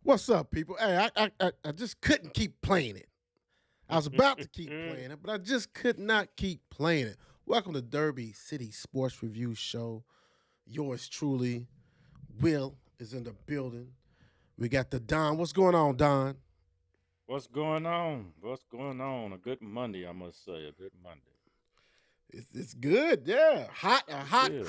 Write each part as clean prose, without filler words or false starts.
What's up, people? Hey, I just couldn't keep playing it. I was about to keep playing it, but I just could not keep playing it. Welcome to Derby City Sports Review Show. Yours truly, Will, is in the building. We got the Don. What's going on, Don? What's going on? What's going on? A good Monday, I must say. A good Monday. It's good, yeah. A It's hot, good.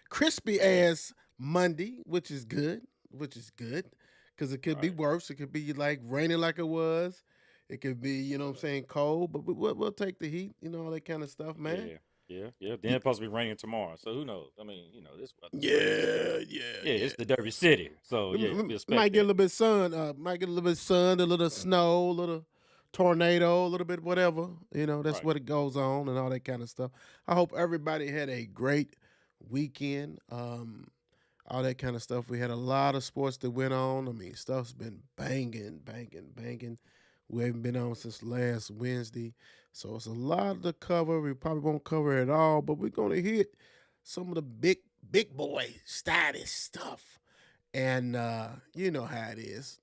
crispy ass Monday, which is good, because it could be Right. worse. It could be like raining like it was. It could be, you know what I'm saying, cold, but we'll take the heat, all that kind of stuff, man. Yeah. Yeah. Yeah. Then Y- it's supposed to be raining tomorrow. So who knows? I mean, this weather. So Yeah, yeah, yeah, yeah. it's the Derby City. So yeah, we Might expect get a that. little bit sun, might get a little bit sun, a little snow, a little tornado, a little bit whatever. That's Right. what it goes on and all that kind of stuff. I hope everybody had a great weekend. All that kind of stuff. We had a lot of sports that went on. I mean, stuff's been banging, banging, banging. We haven't been on since last Wednesday. So it's a lot to cover. We probably won't cover it all, but we're gonna hit some of the big boy status stuff. And you know how it is.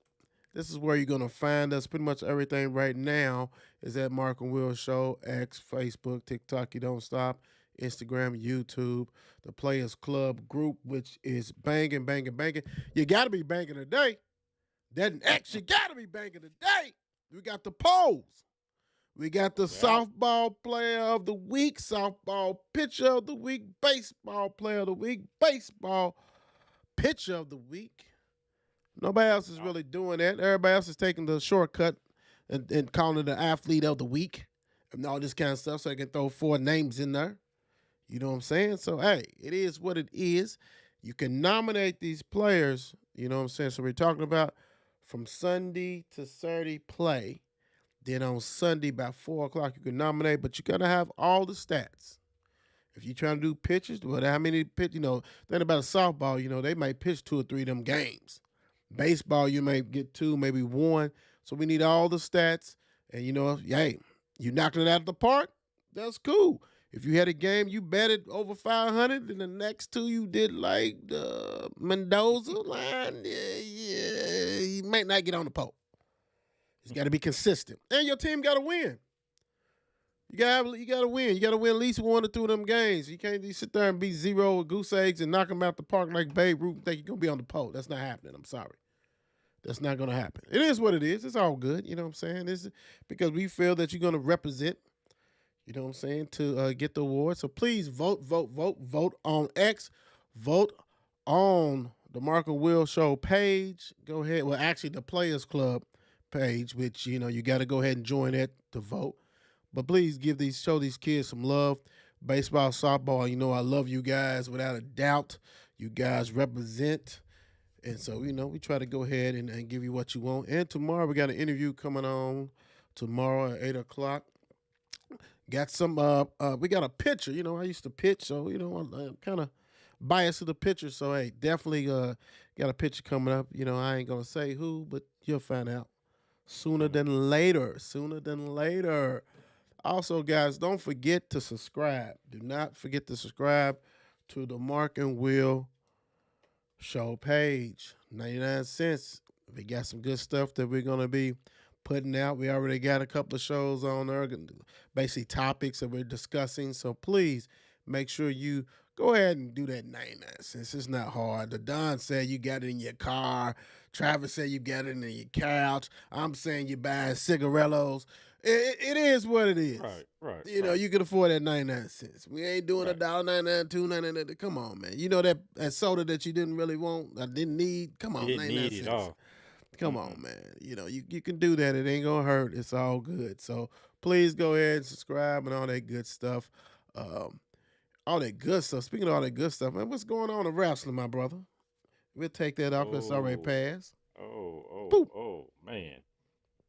This is where you're gonna find us. Pretty much everything right now is at Mark and Will Show, X, Facebook, TikTok. You don't stop. Instagram, YouTube, the Players Club group, which is banging, banging, banging. You gotta be banging today. That an X, you gotta be banging today. We got the polls. We got the Yeah. softball player of the week, softball pitcher of the week, baseball player of the week, baseball pitcher of the week. Nobody else is Wow. really doing that. Everybody else is taking the shortcut and calling it the athlete of the week and all this kind of stuff so they can throw four names in there. You know what I'm saying? So, hey, it is what it is. You can nominate these players, you know what I'm saying? So, we're talking about from Sunday to Saturday play. Then on Sunday by 4 o'clock, you can nominate, but you got to have all the stats. If you're trying to do pitches, well, how many pitch, think about a softball, they might pitch two or three of them games. Baseball, you may get two, maybe one. So we need all the stats. And hey, you knocking it out of the park, that's cool. If you had a game, you bet it over 500, and the next two you did like the Mendoza line, yeah, you might not get on the pole. It's got to be consistent, and your team got to win. You gotta win. You gotta win at least one or two of them games. You can't just sit there and be zero with goose eggs and knock them out the park like Babe Ruth and think you're gonna be on the pole. That's not happening. I'm sorry. That's not gonna happen. It is what it is. It's all good. You know what I'm saying? It's because we feel that you're gonna represent. You know what I'm saying, to get the award. So please vote, vote, vote, vote on X. Vote on the Mark and Will Show page. Go ahead. Well, actually, the Players Club page, which you got to go ahead and join it to vote. But please show these kids some love. Baseball, softball, I love you guys without a doubt. You guys represent. And so, we try to go ahead and give you what you want. And tomorrow we got an interview coming on tomorrow at 8 o'clock. Got some we got a pitcher. I used to pitch, so I'm kind of biased to the pitcher. So hey, definitely got a pitcher coming up. I ain't gonna say who, but you'll find out sooner than later. Sooner than later. Also, guys, don't forget to subscribe. Do not forget to subscribe to the Mark and Will Show page. 99 cents. We got some good stuff that we're going to be putting out. We already got a couple of shows on there, basically topics that we're discussing. So please make sure you go ahead and do that 99 cents. It's not hard. The Don said you got it in your car. Travis said you got it in your couch. I'm saying you're buying cigarillos. It is what it is. Right. Right. Right. You can afford that 99 cents. We ain't doing a Right. dollar 99, $2.99. Come on, man. That soda that you didn't really want, I didn't need. Come You on, didn't 99 need it cents. all. Come on, Mm-mm. man. You can do that. It ain't gonna hurt. It's all good. So please go ahead and subscribe and all that good stuff. Um, all that good stuff. Speaking of all that good stuff, man, what's going on in wrestling, my brother? We'll take that off because it's already Oh. passed. Oh. Boop. Oh. Man.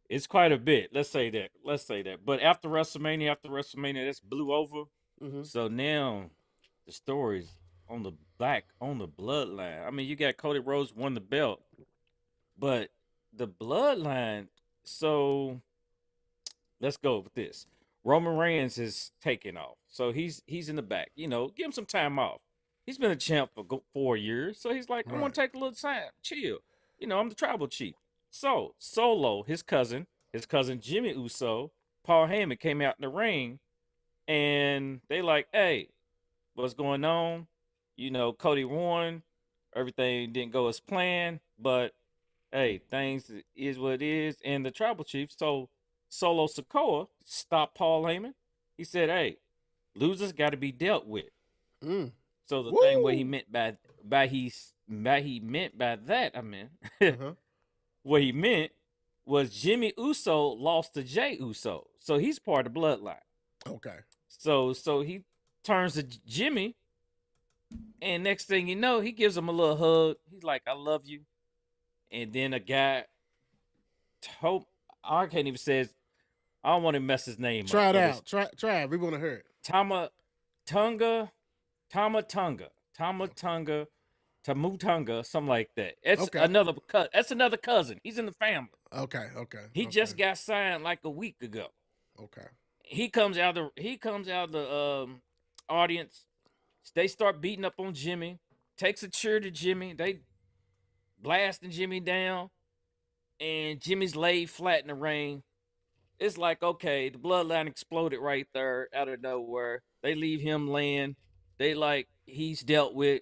It's quite a bit. Let's say that. Let's say that. But after WrestleMania, that's blew over. Mm-hmm. So now the stories on the bloodline. I mean, you got Cody Rhodes won the belt, but the bloodline. So let's go with this. Roman Reigns is taking off, so he's in the back. Give him some time off. He's been a champ for 4 years, so he's like, I want Right. to take a little time, chill. I'm the tribal chief. So Solo, his cousin Jimmy Uso, Paul Heyman came out in the ring, and they like, hey, what's going on? Cody won. Everything didn't go as planned, but hey, things is what it is. And the tribal chief, so Solo Sikoa, stopped Paul Heyman. He said, hey, losers got to be dealt with. Mm. So the Woo! thing what he meant by that, I mean, Uh-huh. what he meant was Jimmy Uso lost to Jay Uso, so he's part of the bloodline. Okay. So he turns to Jimmy, and next thing you know, he gives him a little hug. He's like, "I love you," and then a guy, I can't even say his, I don't want to mess his name Try up. it out. Try it. We want to hear it. Tamatunga, Tamutunga, something like that. It's Okay. That's another cousin. He's in the family. Okay. He just got signed like a week ago. Okay. He comes out of the audience. They start beating up on Jimmy. Takes a chair to Jimmy. They blasting Jimmy down, and Jimmy's laid flat in the ring. It's like, okay, the bloodline exploded right there out of nowhere. They leave him laying. They like he's dealt with,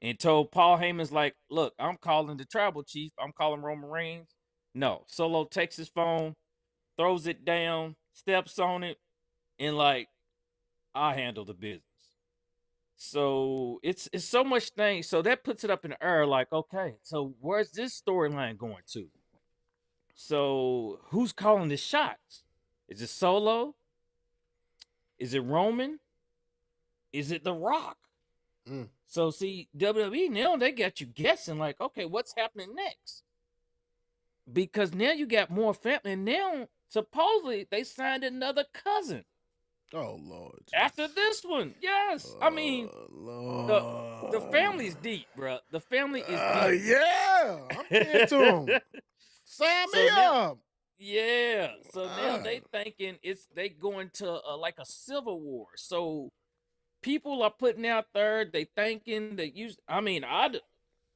and told Paul Heyman's like, look, I'm calling the tribal chief. I'm calling Roman Reigns. No, Solo takes his phone, throws it down, steps on it, and like, I handle the business. So it's so much things. So that puts it up in the air. Like, okay, so where's this storyline going to? So who's calling the shots? Is it Solo? Is it Roman? Is it The Rock? Mm. So see, WWE now they got you guessing. Like, okay, what's happening next? Because now you got more family. And now supposedly they signed another cousin. Oh Lord. After this one, yes. I mean, the family's deep, bro. The family is deep. Yeah, I'm into him. Sign me up. Yeah. So now they thinking they going to like a civil war. So people are putting out there. They thinking that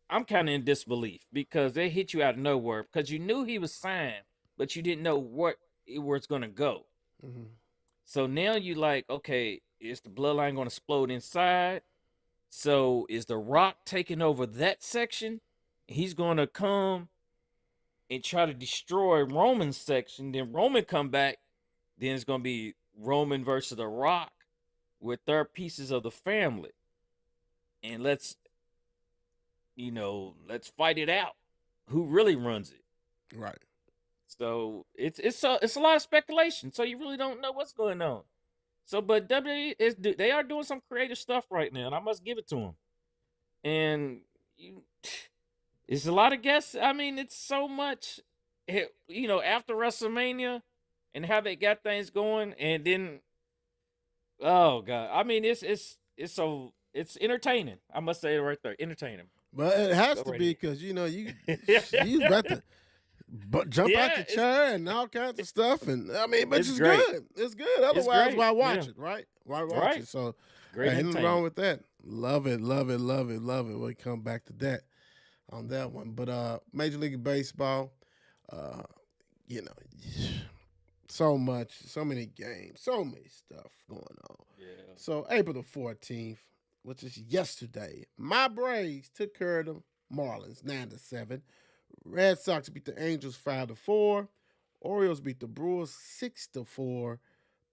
I'm kind of in disbelief because they hit you out of nowhere because you knew he was signed, but you didn't know where it's going to go. Mm-hmm. So now you like, okay, is the bloodline going to explode inside? So is The Rock taking over that section? He's going to come and try to destroy Roman's section. Then Roman come back. Then it's going to be Roman versus The Rock with their pieces of the family. And let's fight it out. Who really runs it? Right. So it's a lot of speculation. So you really don't know what's going on. So, but WWE they are doing some creative stuff right now, and I must give it to them. And it's a lot of guests. I mean, it's so much. After WrestleMania, and how they got things going, and then, oh god, I mean, it's entertaining. I must say it right there, entertaining. But it has to be because you got to jump out the chair and all kinds of stuff, and I mean, but it's good. It's good. Otherwise, why watch it, right? Why watch it? So, ain't nothing wrong with that. Love it. We'll come back to that on that one. But Major League Baseball, so many games, so many stuff going on. Yeah. So April the 14th, which is yesterday, my Braves took care of the Marlins 9-7. Red Sox beat the Angels 5-4. Orioles beat the Brewers 6-4.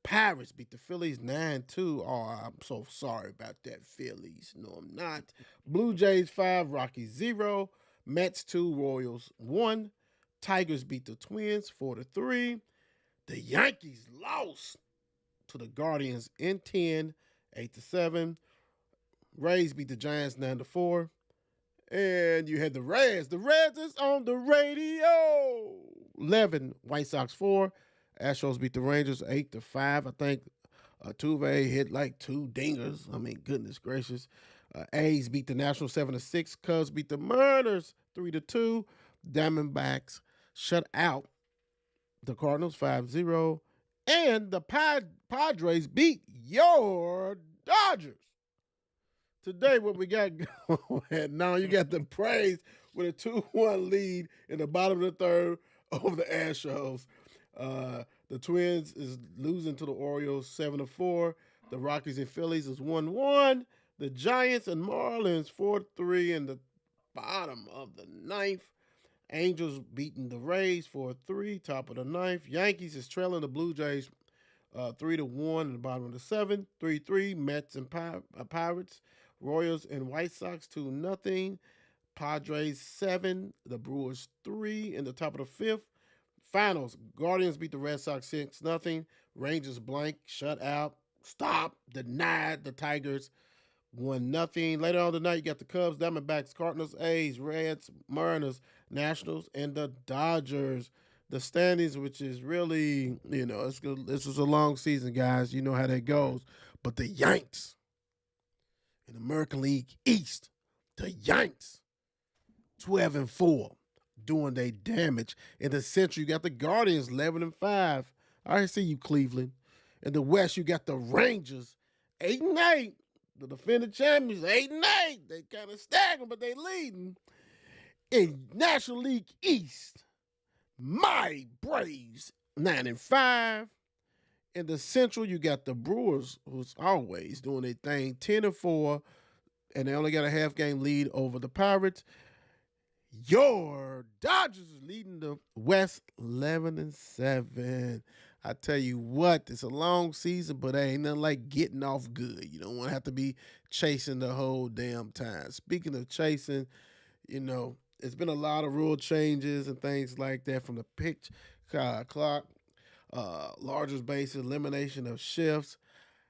Pirates beat the Phillies 9-2. Oh, I'm so sorry about that, Phillies. No, I'm not. Blue Jays 5, Rockies 0. Mets 2, Royals 1. Tigers beat the Twins 4-3. The Yankees lost to the Guardians in 10, 8-7. Rays beat the Giants 9-4. And you had the Reds. The Reds is on the radio. 11, White Sox 4. Astros beat the Rangers 8-5. I think Tuve hit like 2 dingers. I mean, goodness gracious. A's beat the Nationals 7-6. Cubs beat the Mariners 3-2. Diamondbacks shut out the Cardinals 5-0. And the Padres beat your Dodgers Today, what we got going, now you got the Braves with a 2-1 lead in the bottom of the third over the Astros. The Twins is losing to the Orioles 7-4. The Rockies and Phillies is 1-1. The Giants and Marlins 4-3 in the bottom of the ninth. Angels beating the Rays 4-3, top of the ninth. Yankees is trailing the Blue Jays 3-1 in the bottom of the seventh. 3-3, Mets and Pirates. Royals and White Sox 2-0. Padres 7, the Brewers 3 in the top of the fifth. Finals, Guardians beat the Red Sox 6-0. Rangers blank, shut out, stop, denied the Tigers 1-0. Later on tonight, you got the Cubs, Diamondbacks, Cardinals, A's, Reds, Mariners, Nationals, and the Dodgers. The standings, which is really, it's good. This was a long season, guys. You know how that goes. But the Yanks in the American League East, the Yanks, 12-4, doing their damage. In the Central, you got the Guardians, 11-5. I see you, Cleveland. In the West, you got the Rangers, 8-8. The defending champions, 8-8. They kind of staggering, but they leading. In National League East, my Braves, 9-5. In the Central, you got the Brewers, who's always doing their thing, 10-4, and they only got a half game lead over the Pirates. Your Dodgers is leading the West 11-7. I tell you what, it's a long season, but ain't nothing like getting off good. You don't want to have to be chasing the whole damn time. Speaking of chasing, it's been a lot of rule changes and things like that, from the pitch clock, larger bases, elimination of shifts.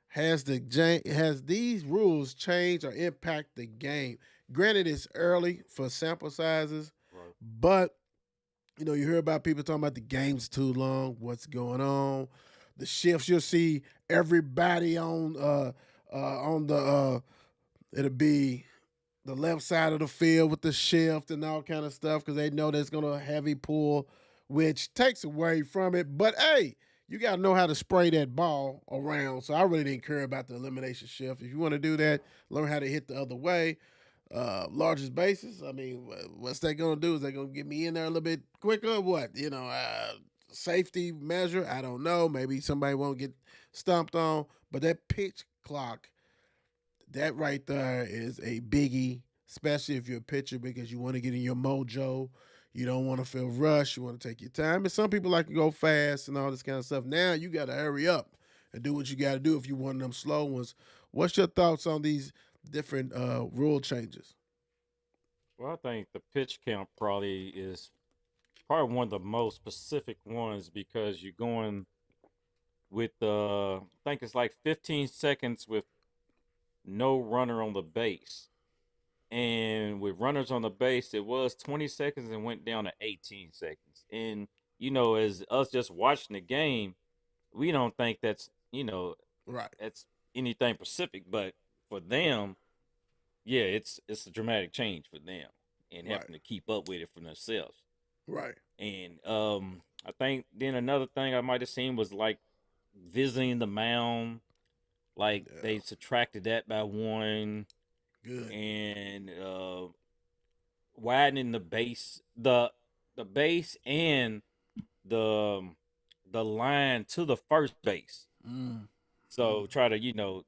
Has these rules changed or impact the game? Granted, it's early for sample sizes, Right. but you hear about people talking about the game's too long, what's going on, the shifts. You'll see everybody on the it'll be the left side of the field with the shift and all kind of stuff, because they know there's gonna heavy pull, which takes away from it. But hey, you gotta know how to spray that ball around. So I really didn't care about the elimination shift. If you want to do that, learn how to hit the other way. Largest bases. I mean, what's that gonna do? Is that gonna get me in there a little bit quicker? What, safety measure? I don't know. Maybe somebody won't get stomped on. But that pitch clock, that right there is a biggie, especially if you're a pitcher, because you want to get in your mojo. You don't want to feel rushed. You want to take your time. And some people like to go fast and all this kind of stuff. Now you got to hurry up and do what you got to do if you want them slow ones. What's your thoughts on these different rule changes? Well, I think the pitch count probably one of the most specific ones, because you're going with I think it's like 15 seconds with no runner on the base. And with runners on the base, it was 20 seconds and went down to 18 seconds. And, as us just watching the game, we don't think Right. that's anything specific. But for them, yeah, it's a dramatic change for them, and Right. having to keep up with it for themselves. Right. And I think then another thing I might have seen was like visiting the mound. Like Yeah. they subtracted that by one, Good. and widening the base and the the line to the first base. Mm. So try to.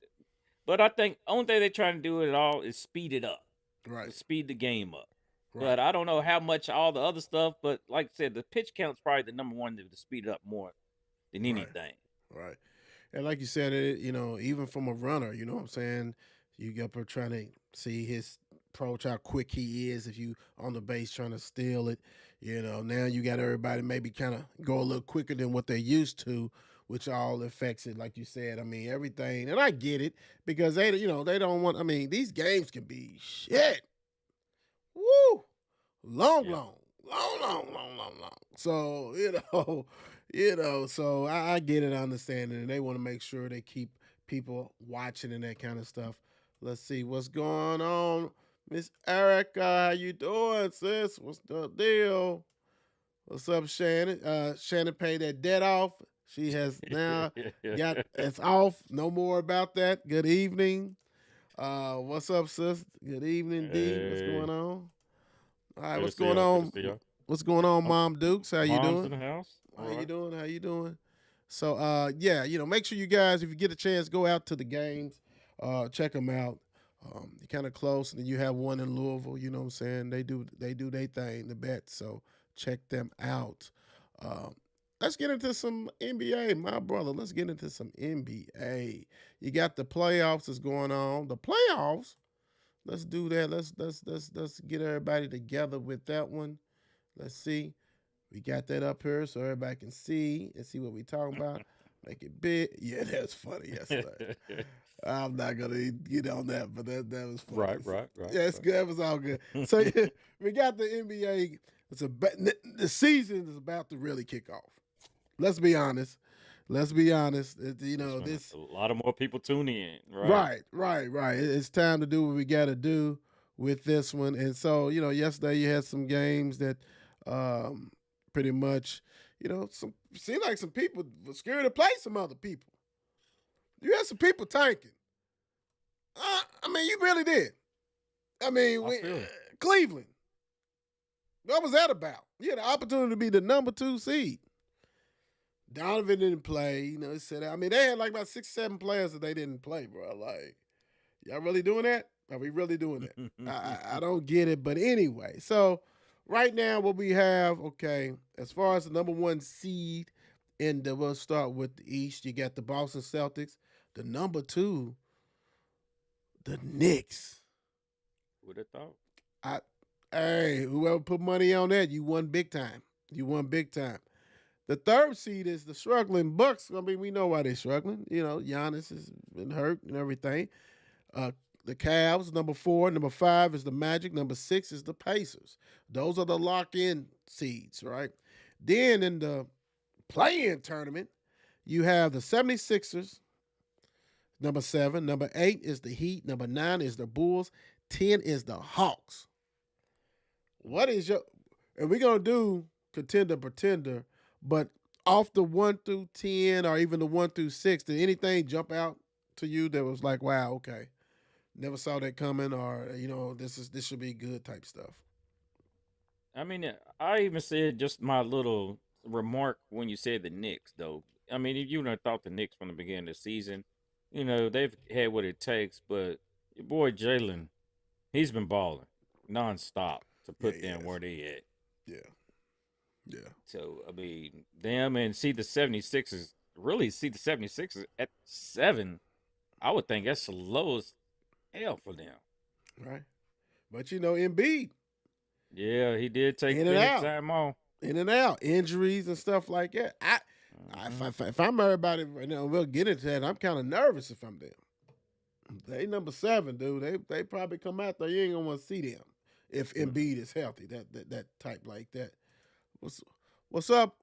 But I think only thing they're trying to do it all is speed it up, Right. to speed the game up. Right. But I don't know how much all the other stuff. But like I said, the pitch count's probably the number one to speed it up more than Right. anything. Right. And like you said, even from a runner, you know what I'm saying? You got per trying to see his approach, how quick he is if you on the base trying to steal it. Now you got everybody maybe kind of go a little quicker than what they're used to, which all affects it, like you said. I mean, everything, and I get it, because they don't want. I mean, these games can be shit. Woo! Long, Yeah. long, long, long, long, long, long. So, so I get it, I understand it, and they want to make sure they keep people watching and that kind of stuff. Let's see what's going on. Miss Erica, how you doing, sis? What's the deal? What's up, Shannon? Shannon paid that debt off. She has now got it's off. No more about that. Good evening. What's up, sis? Good evening, D. What's going Hey, on? All right, good to what's see going y'all. Good to on? see y'all. What's going on, Um, Mom Dukes? How you Mom's in doing? the house. All How you right. doing? How you doing? So, yeah, make sure you guys, if you get a chance, go out to the games, check them out. You're kind of close, and then you have one in Louisville. You know what I'm saying? They do their thing, the bets. So check them out. Um, let's get into some NBA, my brother. Let's get into some NBA. You got the playoffs that's going on. The playoffs. Let's do that. Let's get everybody together with that one. Let's see. We got that up here so everybody can see and see what we talking about. Make it big. Yeah, that's funny. Yes, I'm not gonna get on that, but that was Right, funny. So, right, right, yeah, it's good. That was all good. So yeah, we got the NBA. The season is about to really kick off. Let's be honest. Let's be honest. That's when This a lot of more people tune in. Right. right. It's time to do what we got to do with this one. And so, yesterday you had some games that um, pretty much, some seemed like some people were scared to play some other people. You had some people tanking. I mean, you really did. I mean, I feel it. Cleveland. What was that about? You had the opportunity to be the number 2 seed. Donovan didn't play. He said, I mean, they had like about 6, 7 players that they didn't play, bro. Like, y'all really doing that? Are we really doing that? I don't get it. But anyway, so right now what we have, okay, as far as the number 1 seed we'll start with the East. You got the Boston Celtics. The number 2, the Knicks. Would have thought. I, hey, whoever put money on that, you won big time. You won big time. The 3rd seed is the struggling Bucks. I mean, we know why they're struggling. Giannis has been hurt and everything. The Cavs, number 4. Number 5 is the Magic. Number 6 is the Pacers. Those are the lock-in seeds, right? Then in the play-in tournament, you have the 76ers, number 7. Number 8 is the Heat. Number 9 is the Bulls. 10 is the Hawks. What is your... And we're going to do contender, pretender, but off the 1 through 10 or even the 1 through 6, did anything jump out to you that was like, wow, okay, never saw that coming, or this should be good type stuff? I mean, I even said just my little remark when you said the Knicks, though. I mean, if you would have thought the Knicks from the beginning of the season, they've had what it takes, but your boy Jalen, he's been balling nonstop to Yeah, put he them has. where they at. Yeah, yeah, So, I mean, them and see the 76ers, really see the 76ers at 7, I would think that's the lowest hell for them. right. But Embiid, Yeah, he did take in and plenty of out, time off. in and out, injuries and stuff like that. Hmm If I'm everybody, we'll get into that. I'm kind of nervous if I'm them. They number 7, dude. They probably come out there. You ain't gonna want to see them if Embiid is healthy. That type like that. What's up,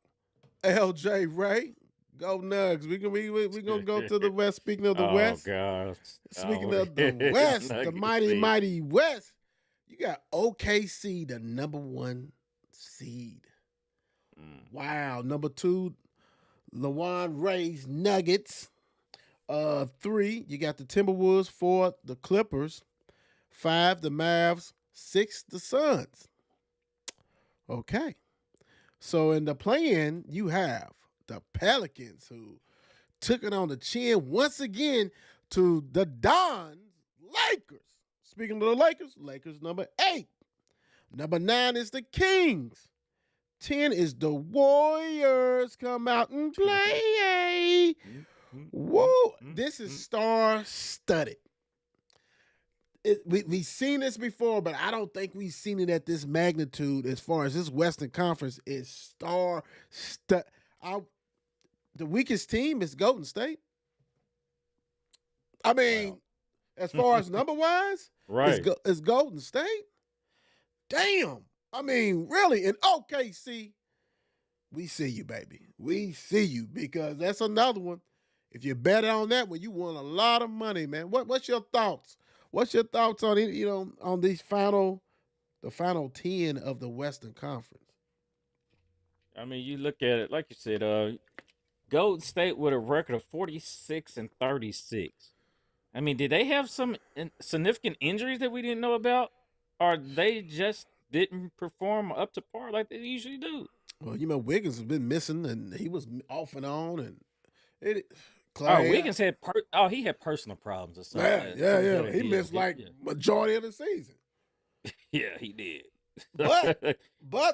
LJ Ray? Go Nugs. We gonna go to the West. Speaking of the Oh West, gosh. speaking Oh, of the West, the Nuggets mighty season. mighty West. You got OKC, the number 1 seed. Mm. Wow, number 2, Lawan Ray's Nuggets. 3, you got the Timberwolves. 4, the Clippers. 5, the Mavs. 6, the Suns. Okay. So in the play-in, you have the Pelicans, who took it on the chin once again to the Dons Lakers. Speaking of the Lakers number 8. Number 9 is the Kings. 10 is the Warriors. Come out and play. Whoa, this is star-studded. We've seen this before, but I don't think we've seen it at this magnitude as far as this Western Conference is star-studded. The weakest team is Golden State. I mean, Wow. as far as number-wise, Right. it's Golden State. Damn. I mean, really, in OKC, we see you, baby. We see you, because that's another one. If you bet on that one, you won a lot of money, man. What's your thoughts? What's your thoughts on it? On the final 10 of the Western Conference? I mean, you look at it, like you said, Golden State with a record of 46 and 36. I mean, did they have some significant injuries that we didn't know about, or they just didn't perform up to par like they usually do? Well, Wiggins has been missing, and he was off and on, and it. Oh, Clay, Wiggins had he had personal problems or something yeah, that yeah, he yeah. had to He deal missed with. like Yeah, majority of the season. yeah, he did. But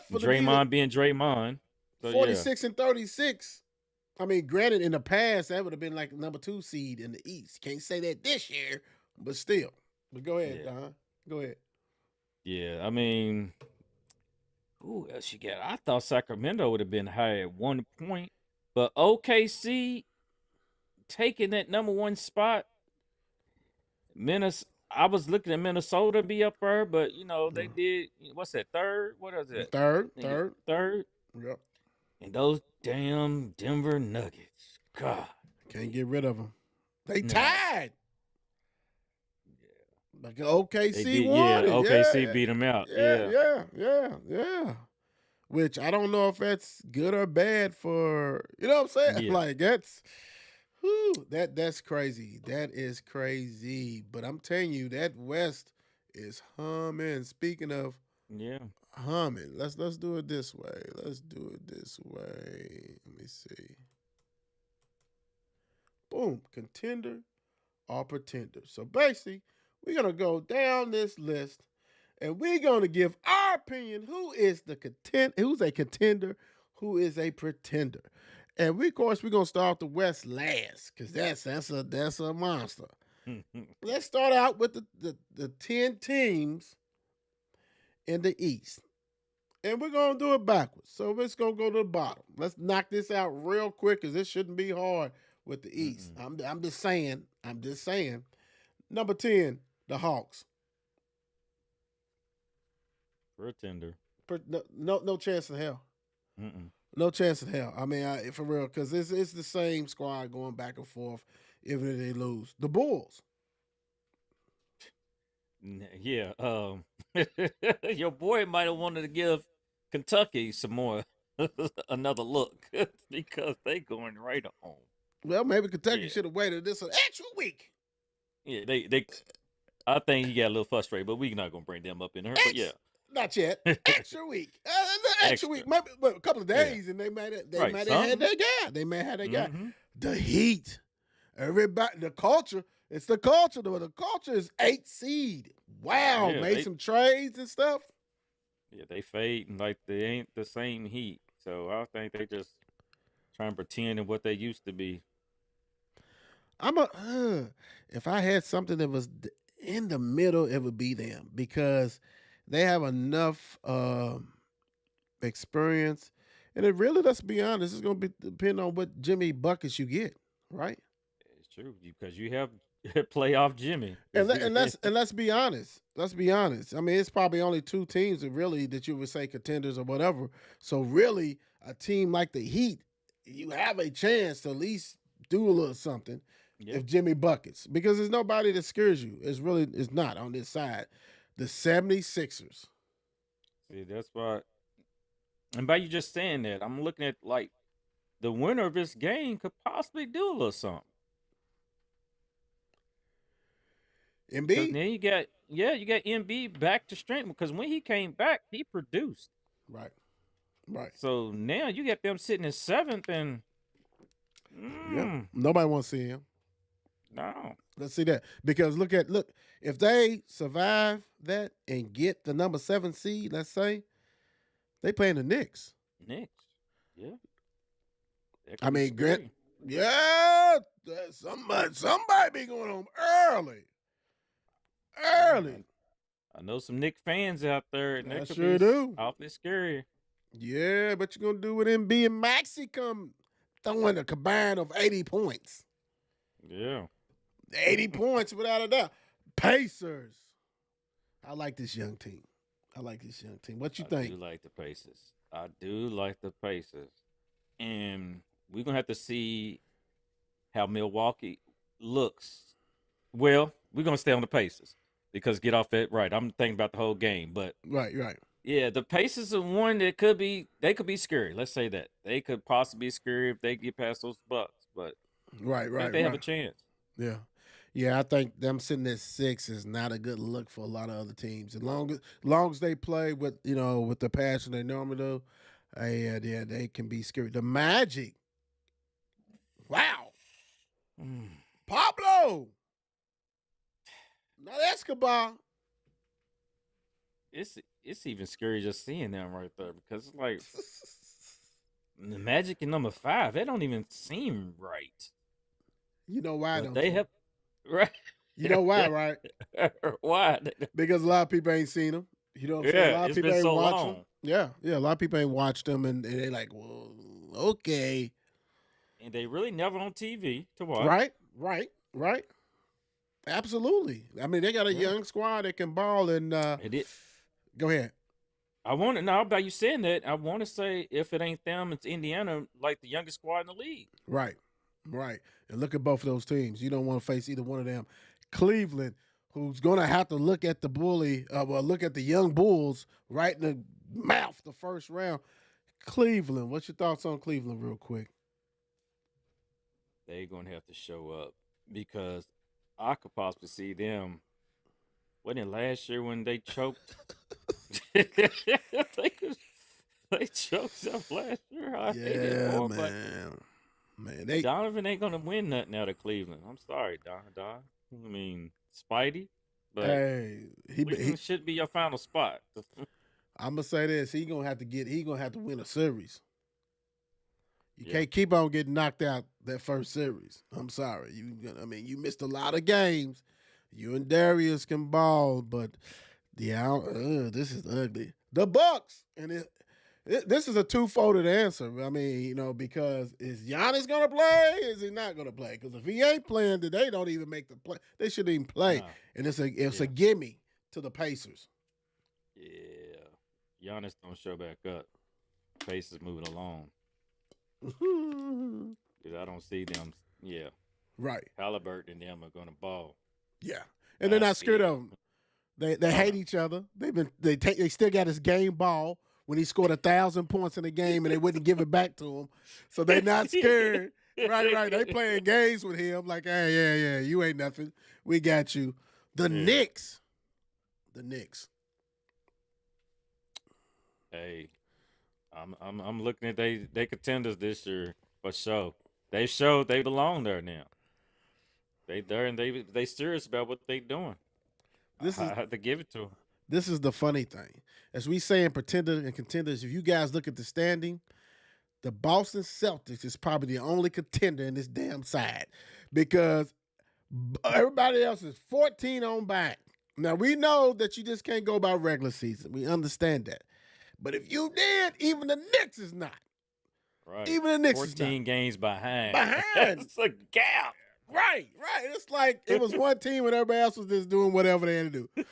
for the be Draymond being Draymond, so yeah, 46 and 36. I mean, granted, in the past that would have been like number 2 seed in the East. Can't say that this year, but still. But go ahead, yeah, Don. Go ahead. yeah. I mean, who else you got? I thought Sacramento would have been higher at 1 point, but OKC taking that number 1 spot. Minnesota. I was looking at Minnesota be up there, but they did. What's that? Third? What is it? Third. Third. Yep. And those damn Denver Nuggets. God, Can't get rid of them. They no. tied. Like OKC They did, won yeah. it. OKC Yeah, beat them out. yeah. Which I don't know if that's good or bad for you know what I'm saying? Yeah. Like that's crazy. That is crazy. But I'm telling you, that West is humming. Speaking of Yeah. humming, let's do it this way. Let's do it this way. Let me see. Boom. Contender or pretender. So basically, we're gonna go down this list and we're gonna give our opinion who's a contender, who is a pretender. And we, of course, we're gonna start the West last, because that's a monster. Let's start out with the 10 teams in the East. And we're gonna do it backwards. So we're just gonna go to the bottom. Let's knock this out real quick, because this shouldn't be hard with the East. I'm just saying. Number 10, the Hawks. Pretender. No chance in hell. Mm-mm. No chance in hell. I mean, for real, because it's the same squad going back and forth, even if they lose. The Bulls. Yeah. Your boy might have wanted to give Kentucky some more another look because they going right home. Well, maybe Kentucky should have waited this an extra week. Yeah, they. I think he got a little frustrated, but we're not gonna bring them up in here. But yeah, not yet. Extra week. Extra week. Maybe a couple of days, and they might have had that guy. They may have that guy. The Heat. Everybody. The culture. It's the culture. The culture is 8 seed. Wow. Yeah, made some trades and stuff. Yeah, they fading like they ain't the same Heat. So I think they just trying to pretend in what they used to be. If I had something that was in the middle, it would be them, because they have enough experience, and it really, let's be honest, it's going to be depend on what Jimmy buckets you get, right? It's true, because you have playoff Jimmy, and let's be honest. I mean, it's probably only 2 teams that you would say contenders or whatever. So really, a team like the Heat, you have a chance to at least do a little something. Yeah. If Jimmy buckets, because there's nobody that scares you. It's not on this side. The 76ers. See, that's why. And by you just saying that, I'm looking at like the winner of this game could possibly do a little something. Embiid. Then you got Embiid back to strength, because when he came back, he produced. Right. So now you got them sitting in 7th, and nobody wants to see him. No. Let's see that, because look, if they survive that and get the number 7 seed, let's say, they playing the Knicks. Yeah. I mean, Grant. Yeah, somebody be going home early. I know some Knicks fans out there, and I sure do. Awfully scary. Yeah, but you're gonna do with Embiid and Maxey come throwing a combine of 80 points. Yeah. 80 points without a doubt. Pacers. I like this young team. What you think? I do like the Pacers. And we're going to have to see how Milwaukee looks. Well, we're going to stay on the Pacers, because get off that right. I'm thinking about the whole game, but Right. Yeah, the Pacers are one that could be scary. Let's say that. They could possibly be scary if they get past those Bucks, but Right. they have a chance. Yeah. Yeah, I think them sitting at 6 is not a good look for a lot of other teams. As long as they play with with the passion they normally do, yeah, they can be scary. The Magic, wow, Mm. Pablo, not Escobar. It's even scary just seeing them right there because it's like the Magic in number 5. That don't even seem right. You know why, But don't they you? have right. You know why, right? Why? Because a lot of people ain't seen them. You know what I'm saying? A Yeah, lot of it's people been ain't so watched them. long, Yeah, yeah. A lot of people ain't watched them, and they like, well, okay, and they really never on TV to watch. right, right, right. Absolutely. I mean, they got a Yeah, young squad that can ball. And it is. go ahead. I want to now about you saying that. I want to say if it ain't them, it's Indiana, like the youngest squad in the league. Right, right. And look at both of those teams. You don't want to face either one of them. Cleveland, who's going to have to look at the look at the young Bulls right in the mouth the first round. Cleveland, what's your thoughts on Cleveland, real quick? They're gonna have to show up because I could possibly see them. Wasn't it last year when they choked? they, they choked up last year. I hate it Yeah, for 'em, but man, they Donovan ain't gonna win nothing out of Cleveland. I'm sorry, Don. I mean, Spidey, but hey Cleveland should be your final spot. I'm gonna say this. He gonna have to win a series. You Yeah, can't keep on getting knocked out that first series. I'm sorry. You missed a lot of games. You and Darius can ball, but yeah, this is ugly. The Bucks, and this is a two-folded answer. I mean, because is Giannis gonna play? Is he not gonna play? Because if he ain't playing, then they don't even make the play. They shouldn't even play, no, and it's a yeah, gimme to the Pacers. yeah. Giannis don't show back up. Pace is moving along. Dude, I don't see them. Yeah, Right. Halliburton and them are gonna ball. Yeah, and they're I not see scared it. of him. They Oh hate no. each other. They still got his game ball when he scored 1,000 points in a game and they wouldn't give it back to him. So they not scared. Right, right. They playing games with him like, hey, yeah, you ain't nothing. We got you. The Yeah. Knicks. The Knicks. Hey, I'm looking at they contenders this year for sure. They showed they belong there now. They there and they serious about what they doing. This is I have to give it to them. this is the funny thing. As we say in pretender and contenders, if you guys look at the standing, the Boston Celtics is probably the only contender in this damn side because everybody else is 14 on back. Now we know that you just can't go by regular season. We understand that. But if you did, even the Knicks is not. Right. Even the Knicks is not. 14 games behind. Behind. It's a gap. Right. It's like it was one team and everybody else was just doing whatever they had to do.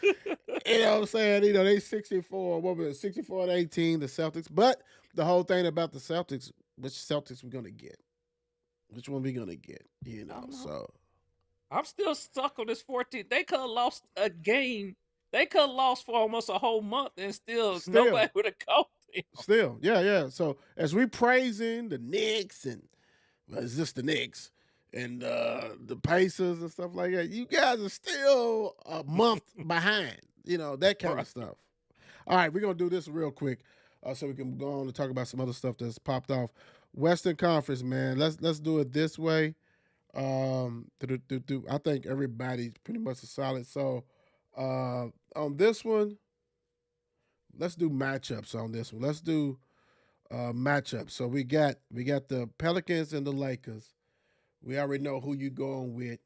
You know what I'm saying? They 64, what was it, 64 and 18, the Celtics. But the whole thing about the Celtics, which Celtics we gonna get? Which one we gonna get? So I'm still stuck on this 14. They could have lost a game. They could have lost for almost a whole month and still still, nobody would have caught them. still, yeah. So as we praising the Knicks and it's just the Knicks and the Pacers and stuff like that, you guys are still a month behind. That kind Right. of stuff. All right, we're gonna do this real quick, so we can go on and talk about some other stuff that's popped off. Western Conference, man. Let's do it this way. I think everybody's pretty much a solid. So on this one, let's do matchups on this one. Let's do matchups. So we got the Pelicans and the Lakers. We already know who you going with.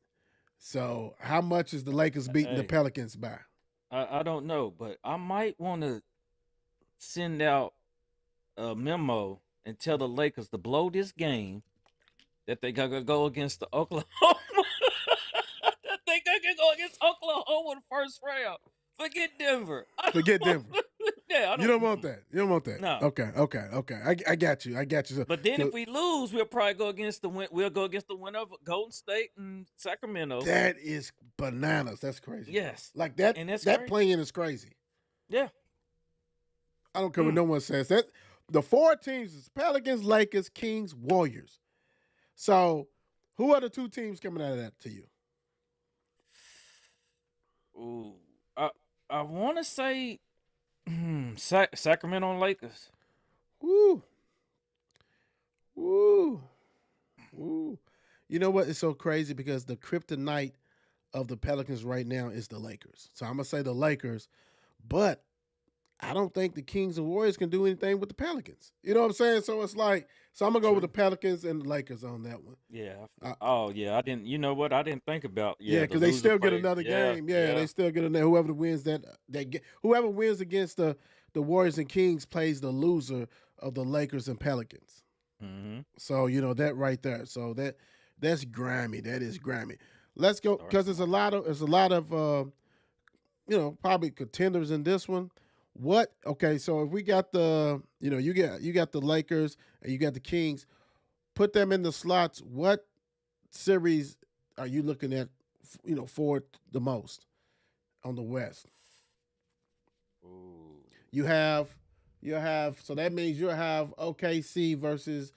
So how much is the Lakers beating the Hey, Pelicans by? I don't know, but I might want to send out a memo and tell the Lakers to blow this game that they gotta go against the Oklahoma. that they gotta go against Oklahoma in the first round. Forget Denver. Forget Denver. Yeah, I You don't want that. You don't want that. No. Okay. I got you. So, But then if we lose, we'll probably go against the win. We'll go against the winner of Golden State and Sacramento. that is bananas. That's crazy. Yes, Like that. and that's That crazy. playing is crazy. Yeah. I don't care what no one says. That the four teams is Pelicans, Lakers, Kings, Warriors. So who are the two teams coming out of that to you? Ooh, I I want to say Sacramento Lakers. Woo, woo, woo. You know what? It's so crazy because the kryptonite of the Pelicans right now is the Lakers. So I'm gonna say the Lakers, but I don't think the Kings and Warriors can do anything with the Pelicans. You know what I'm saying? So it's like, so I'm gonna go with the True. Pelicans and the Lakers on that one. Yeah. Uh, Oh yeah. I didn't. You know what? I didn't think about. yeah, Yeah, the because they loser still get plays. another Yeah. game. Yeah, they Yeah. still get another. Whoever wins whoever wins against the Warriors and Kings plays the loser of the Lakers and Pelicans. Mm-hmm. So you know that right there. So that's grimy. That is grimy. Let's go Start because tomorrow. there's a lot of probably contenders in this one. What? Okay, so if we got you got the Lakers and you got the Kings, put them in the slots. What series are you looking at? For the most on the West. Ooh. You have so that means you have OKC versus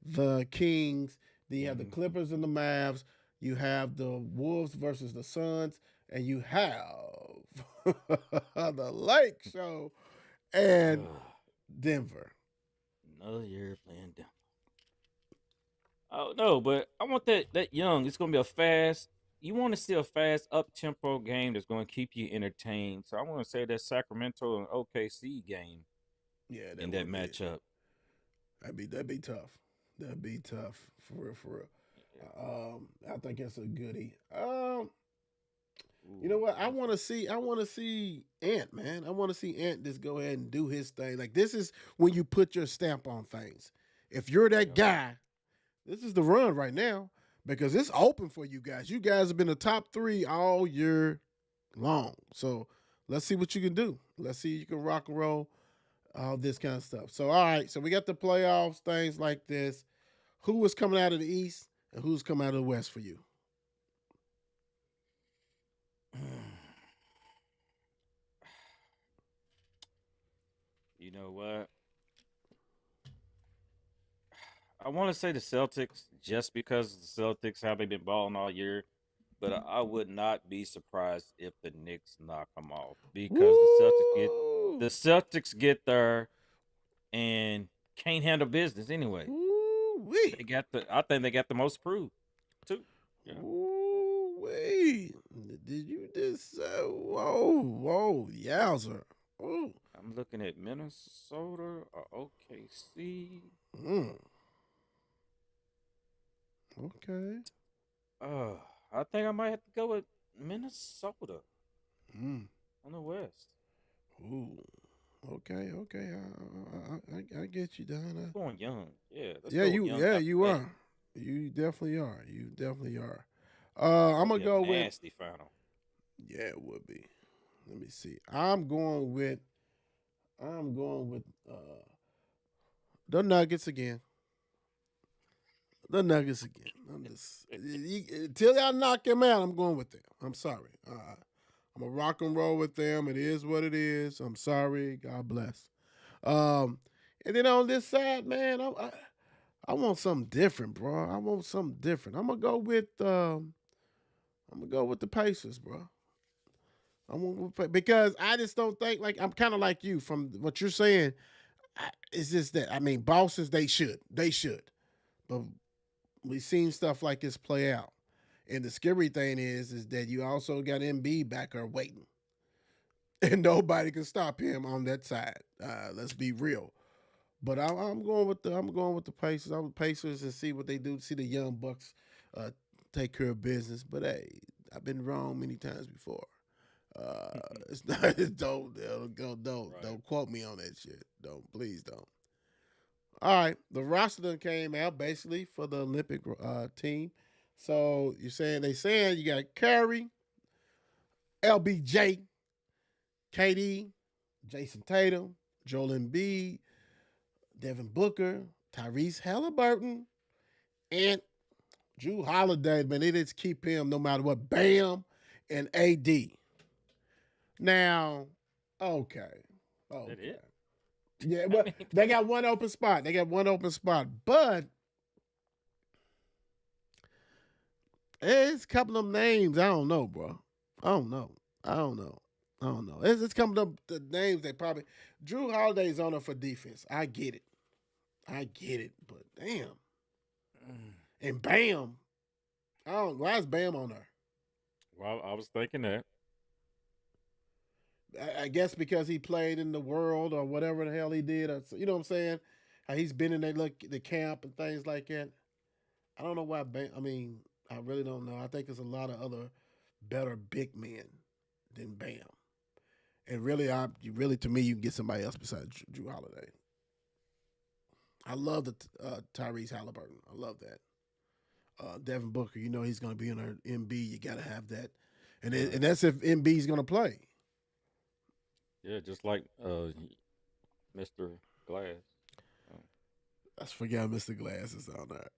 the Kings. Then you have the Kings. Clippers and the Mavs. You have the Wolves versus the Suns, and you have the Lake Show and Ugh, Denver. another year playing down. Oh no, but I want that young. It's gonna be a fast. You want to see a fast up tempo game that's going to keep you entertained. So I want to say that Sacramento and OKC game Yeah, in that that would be matchup. that'd be tough. That'd be tough for real, for real. I think it's a goodie. You know Ooh, what? Denver. I want to see Ant, man. I want to see Ant just go ahead and do his thing. Like this is when you put your stamp on things. If you're that Yep. guy, this is the run right now because it's open for you guys. You guys have been the top 3 all year long. So let's see what you can do. Let's see if you can rock and roll all this kind of stuff. So all right, so we got the playoffs, things like this. Who is coming out of the East and who's coming out of the West for you? You know what? I want to say the Celtics just because the Celtics have they been balling all year, but I would not be surprised if the Knicks knock them off because Woo! the Celtics get there and can't handle business anyway. Woo-wee. They got the I think they got the most proved too. Yeah. Woo-wee. Did you just whoa, yowzer. Ooh. I'm looking at Minnesota or OKC. Mm. Okay. Uh, I think I might have to go with Minnesota Mm. on the West. Ooh. Okay. I get you, Donna. Going young. Yeah, let's Yeah, go with young you athletic. are. You definitely are. You definitely are. I'm Be gonna a go with nasty final. yeah, it would be. Let me see. I'm going with the Nuggets again. The Nuggets again. Until y'all knock them out, I'm going with them. I'm sorry. I'm a rock and roll with them. It is what it is. I'm sorry. God bless. Um, and then on this side, man, I want something different, bro. I want something different. I'm gonna go with the Pacers, bro. Because I just don't think like I'm kind of like you from what you're saying. It's just that I mean, bosses they should, but we've seen stuff like this play out. And the scary thing is that you also got MB back there waiting, and nobody can stop him on that side. Let's be real. But I'm going with the Pacers. I'm with Pacers and see what they do. See the young Bucks uh, take care of business. But hey, I've been wrong many times before. It's not. Don't Right. quote me on that shit. Don't please don't. All right, the roster done came out basically for the Olympic team. So they saying you got Curry, LBJ, KD, Jason Tatum, Joel Embiid, Devin Booker, Tyrese Halliburton, and Drew Holiday. Man, they just keep him no matter what. Bam and AD. Now, okay, That okay. it? Yeah, I well, mean, they got one open spot. But it's a couple of them names. I don't know, bro. I don't know. I don't know. I don't know. It's coming up the names they probably. Drew Holiday's on her for defense. I get it. I get it. But damn. And Bam. I don't. Why is Bam on her? Well, I was thinking that. I guess because he played in the world or whatever the hell he did. Or, you know what I'm saying? How he's been in the camp and things like that. I don't know why. I mean, I really don't know. I think there's a lot of other better big men than Bam. And really, to me, you can get somebody else besides Drew Holiday. I love the Tyrese Halliburton. I love that. Devin Booker, you know he's going to be in our MB. You got to have that, and that's if MB's going to play. Yeah, just like Mr. Glass. I forgot Mr. Glass is on that.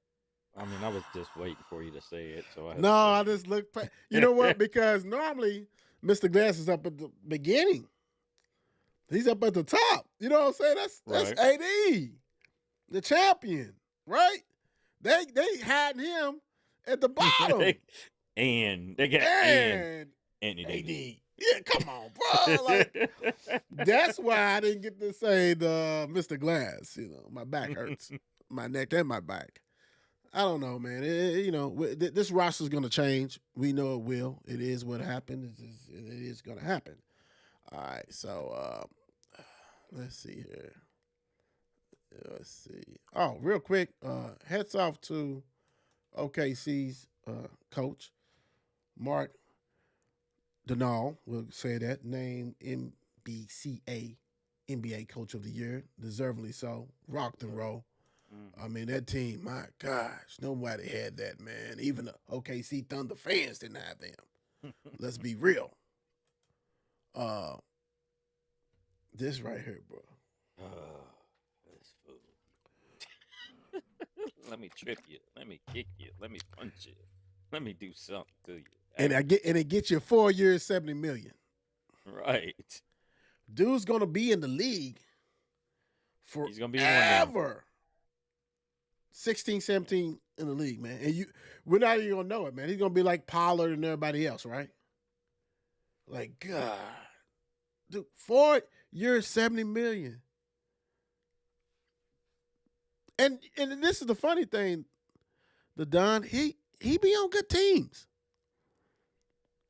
I mean, I was just waiting for you to say it, so I just looked. You know what? Because normally Mr. Glass is up at the beginning. He's up at the top. You know what I'm saying? That's right. AD, the champion, right? They hiding him at the bottom. And they got and AD. Yeah, come on, bro. Like, that's why I didn't get to say the Mr. Glass. You know, my back hurts, my neck and my back. I don't know, man. This roster's going to change. We know it will. It is what happened. It is going to happen. All right, so let's see here. Let's see. Oh, real quick, hats off to OKC's coach, Mark Daigneault, we'll say that, named NBA Coach of the Year, deservedly so. Rocked and roll. I mean, that team, my gosh, nobody had that, man. Even the OKC Thunder fans didn't have them. Let's be real. This right here, bro. This fool. Let me trip you. Let me kick you. Let me punch you. Let me do something to you. And it gets you 4 years, $70 million. Right. Dude's gonna be in the league forever. He's gonna be ever. 16, 17 in the league, man. And we're not even gonna know it, man. He's gonna be like Pollard and everybody else, right? Like, God. Dude, 4 years, $70 million. And this is the funny thing, the Don, he be on good teams.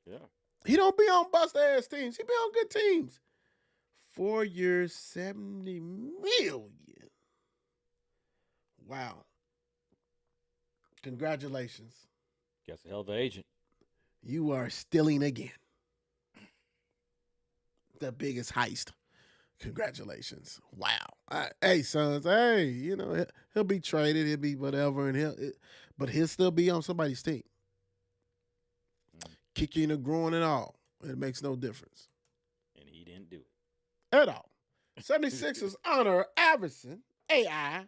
Yeah. He don't be on bust-ass teams. He be on good teams. 4 years, $70 million. Wow. Congratulations. Guess a hell of an agent. You are stealing again. The biggest heist. Congratulations. Wow. Hey, Sons. Hey, he'll be traded. He'll be whatever, but he'll still be on somebody's team. Kicking or growing and all. It makes no difference. And he didn't do it. At all. 76ers honor Iverson, AI,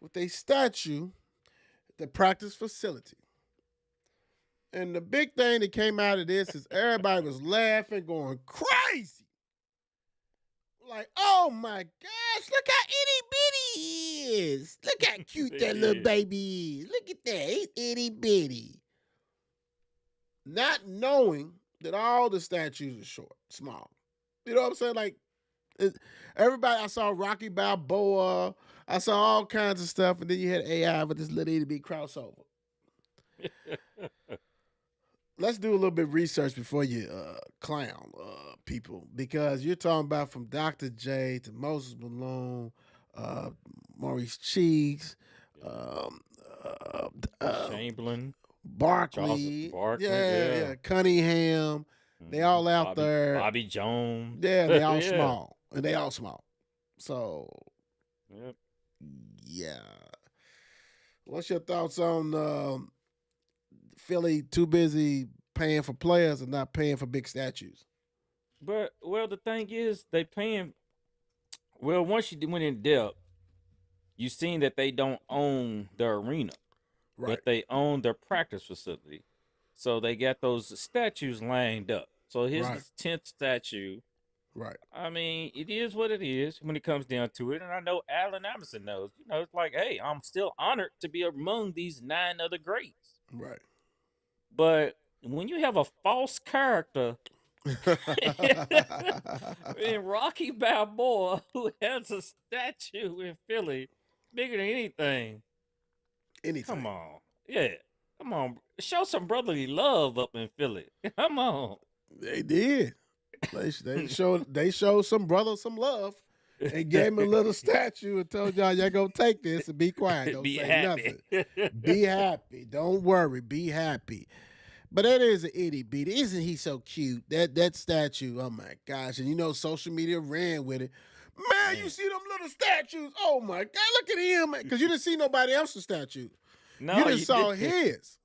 with a statue at the practice facility. And the big thing that came out of this is everybody was laughing, going crazy. Like, oh my gosh, look how itty bitty he is. Look how cute that little baby is. Look at that. He's itty bitty. Not knowing that all the statues are small. You know what I'm saying? Like, everybody, I saw Rocky Balboa. I saw all kinds of stuff. And then you had AI with this little itty bitty crossover. Let's do a little bit of research before you clown people, because you're talking about from Dr. J to Moses Malone, Maurice Cheeks, Chamberlain, Barkley, yeah, Cunningham. They all out there. Bobby Jones. Yeah, they all small. And they all small. So, yeah. What's your thoughts on Philly too busy paying for players and not paying for big statues? But, the thing is, they paying. Well, once you went in depth, you seen that they don't own the arena, right? But they own their practice facility. So they got those statues lined up. So here's the 10th statue. Right. I mean, it is what it is when it comes down to it. And I know Allen Iverson knows. It's like, hey, I'm still honored to be among these 9 other greats. Right. But when you have a false character And Rocky Balboa, who has a statue in Philly bigger than anything. Anything. Come on. Yeah. Come on. Show some brotherly love up in Philly. Come on. They did. They showed some brother some love and gave him a little statue and told y'all gonna take this and be quiet. Don't Be say happy. nothing. Be happy. Don't worry. Be happy. But that is an itty bitty. Isn't he so cute? That statue. Oh my gosh! And you know, social media ran with it. Man, you Man. see them little statues? Oh my God! Look at him, because you didn't see nobody else's statues. No, You just you saw didn't. his,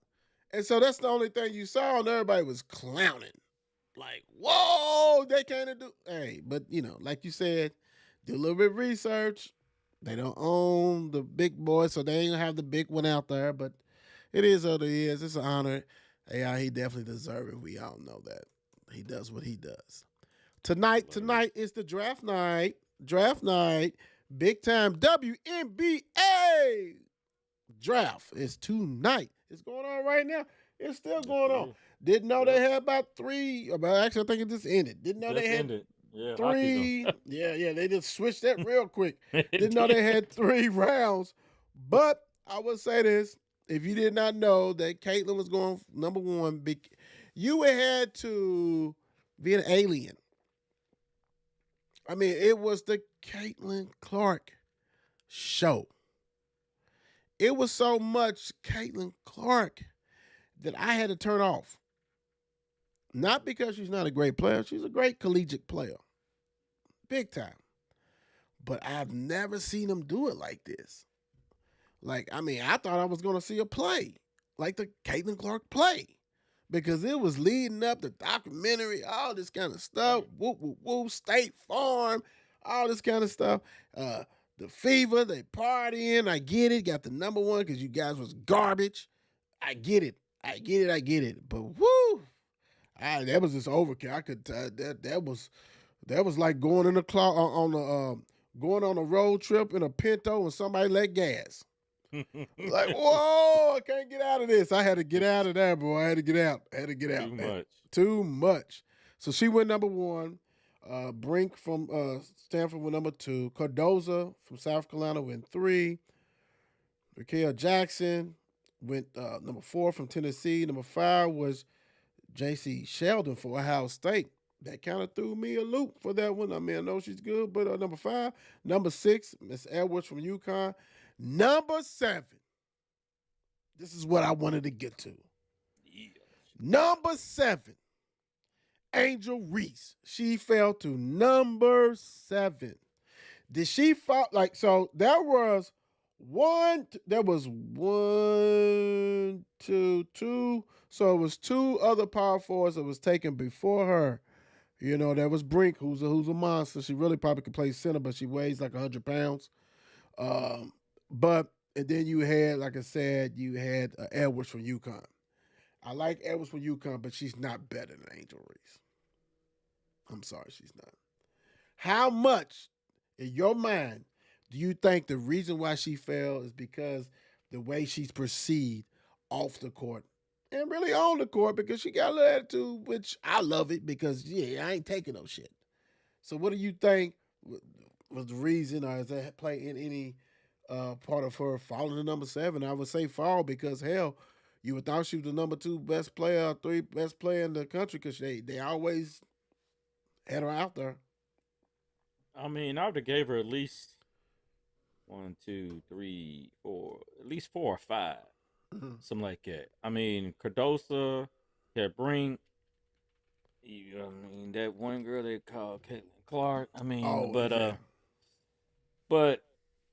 and so that's the only thing you saw, and everybody was clowning. Like, whoa, they can't do. Hey, but you know, like you said, do a little bit of research. They don't own the big boy, so they ain't gonna have the big one out there. But it is what it is. It's an honor. AI, he definitely deserves it. We all know that. He does what he does. Tonight is the draft night. Draft night. Big time WNBA draft is tonight. It's going on right now. It's still going on. Didn't know they had about actually, I think it just ended. Didn't know they had ended. Yeah, three. Yeah, they just switched that real quick. It Didn't know they had 3 rounds. But I would say this: if you did not know that Caitlyn was going number 1, you would had to be an alien. I mean, it was the Caitlyn Clark show. It was so much Caitlyn Clark that I had to turn off. Not because she's not a great player. She's a great collegiate player. Big time. But I've never seen them do it like this. Like, I mean, I thought I was going to see a play. Like the Caitlyn Clark play. Because it was leading up the documentary, all this kind of stuff. Whoop, whoop, whoop, State Farm, all this kind of stuff. The Fever, they partying. I get it. Got the number 1 because you guys was garbage. I get it. But whoo, that was just overkill. I could that was like going in the going on a road trip in a Pinto and somebody let gas. Like, whoa, I can't get out of this. I had to get out of there, boy. I had to get out. Too much. So she went number 1. Brink from Stanford went number 2. Cardoza from South Carolina went 3. Raquel Jackson went number 4 from Tennessee. Number 5 was J.C. Sheldon for Ohio State. That kind of threw me a loop for that one. I mean, I know she's good, but number 5. Number 6, Miss Edwards from UConn. Number 7. This is what I wanted to get to. Yeah. Number 7, Angel Reese. She fell to number 7. Did she fall? Like, so there was 1, 2. So it was 2 other power forwards that was taken before her. You know, there was Brink, who's a monster. She really probably could play center, but she weighs like 100 pounds. And then you had, like I said, you had Edwards from UConn. I like Edwards from UConn, but she's not better than Angel Reese. I'm sorry, she's not. How much, in your mind, do you think the reason why she fell is because the way she's perceived off the court and really on the court, because she got a little attitude, which I love it because, I ain't taking no shit. So what do you think was the reason, or does that play in any part of her falling to number 7? I would say fall because, hell, you would thought she was the number 2 best player, 3 best player in the country because they always had her out there. I mean, I would have gave her at least 1, 2, 3, 4, at least 4 or 5, something like that. I mean, Cardosa, Brink. I mean, that one girl they called Caitlyn Clark. I mean, but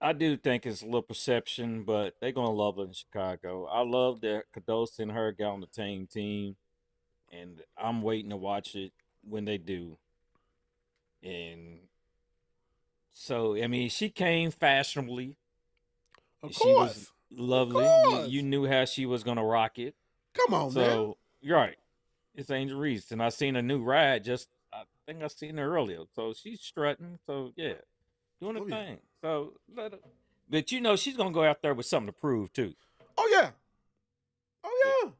I do think it's a little perception, but they're gonna love her in Chicago. I love that Cardosa and her got on the same team, and I'm waiting to watch it when they do. And so, I mean, she came fashionably. Of She was course. lovely. Of course. You knew how she was gonna rock it. Come on, man. So you're right. It's Angel Reese, and I seen a new ride. I think I seen her earlier. So she's strutting. So yeah, doing a thing. So let her. But you know she's gonna go out there with something to prove too. Oh yeah. Oh yeah.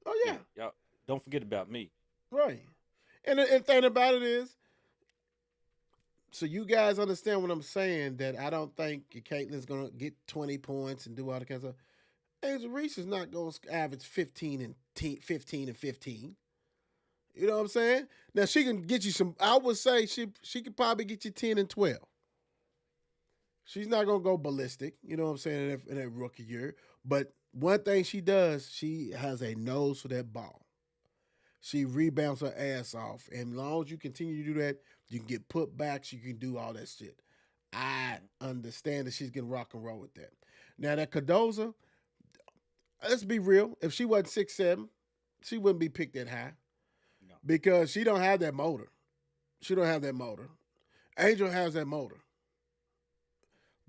Oh yeah. Y'all don't forget about me. Right. And the thing about it is, so you guys understand what I'm saying, that I don't think Caitlin's going to get 20 points and do all the kinds of stuff. Angel Reese is not going to average 15 and 15. You know what I'm saying? Now, she can get you some, I would say she could probably get you 10 and 12. She's not going to go ballistic, you know what I'm saying, in that rookie year. But one thing she does, she has a nose for that ball. She rebounds her ass off. And as long as you continue to do that, you can get put backs, you can do all that shit. I understand that she's going to rock and roll with that. Now, that Cardoza, let's be real. If she wasn't 6'7", she wouldn't be picked that high. No. Because she don't have that motor. She don't have that motor. Angel has that motor.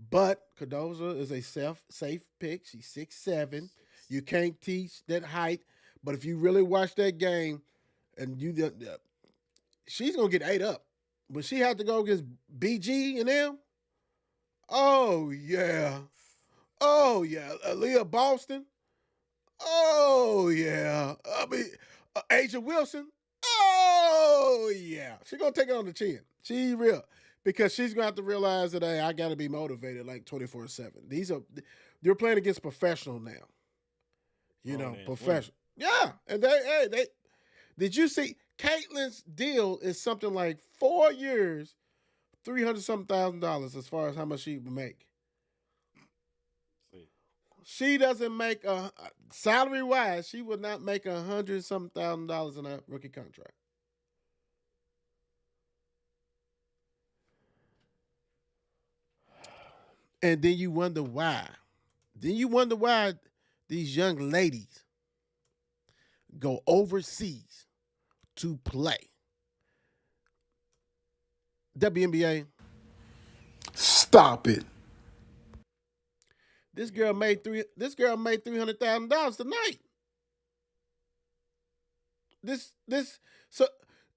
But Cardoza is a safe pick. She's 6'7". You can't teach that height. But if you really watch that game, and she's gonna get ate up. When she had to go against BG and them, oh yeah, Aaliyah Boston, oh yeah, I mean Asia Wilson, oh yeah, she's gonna take it on the chin. She real. Because she's going to have to realize that, hey, I got to be motivated like 24/7. You're playing against professional now. You know, professional. Yeah. And they, did you see, Caitlin's deal is something like 4 years, $300,000 as far as how much she would make. She doesn't make, salary-wise, she would not make $100,000 in a rookie contract. And then you wonder why. These young ladies go overseas to play. WNBA. Stop it. This girl made $300,000 tonight. So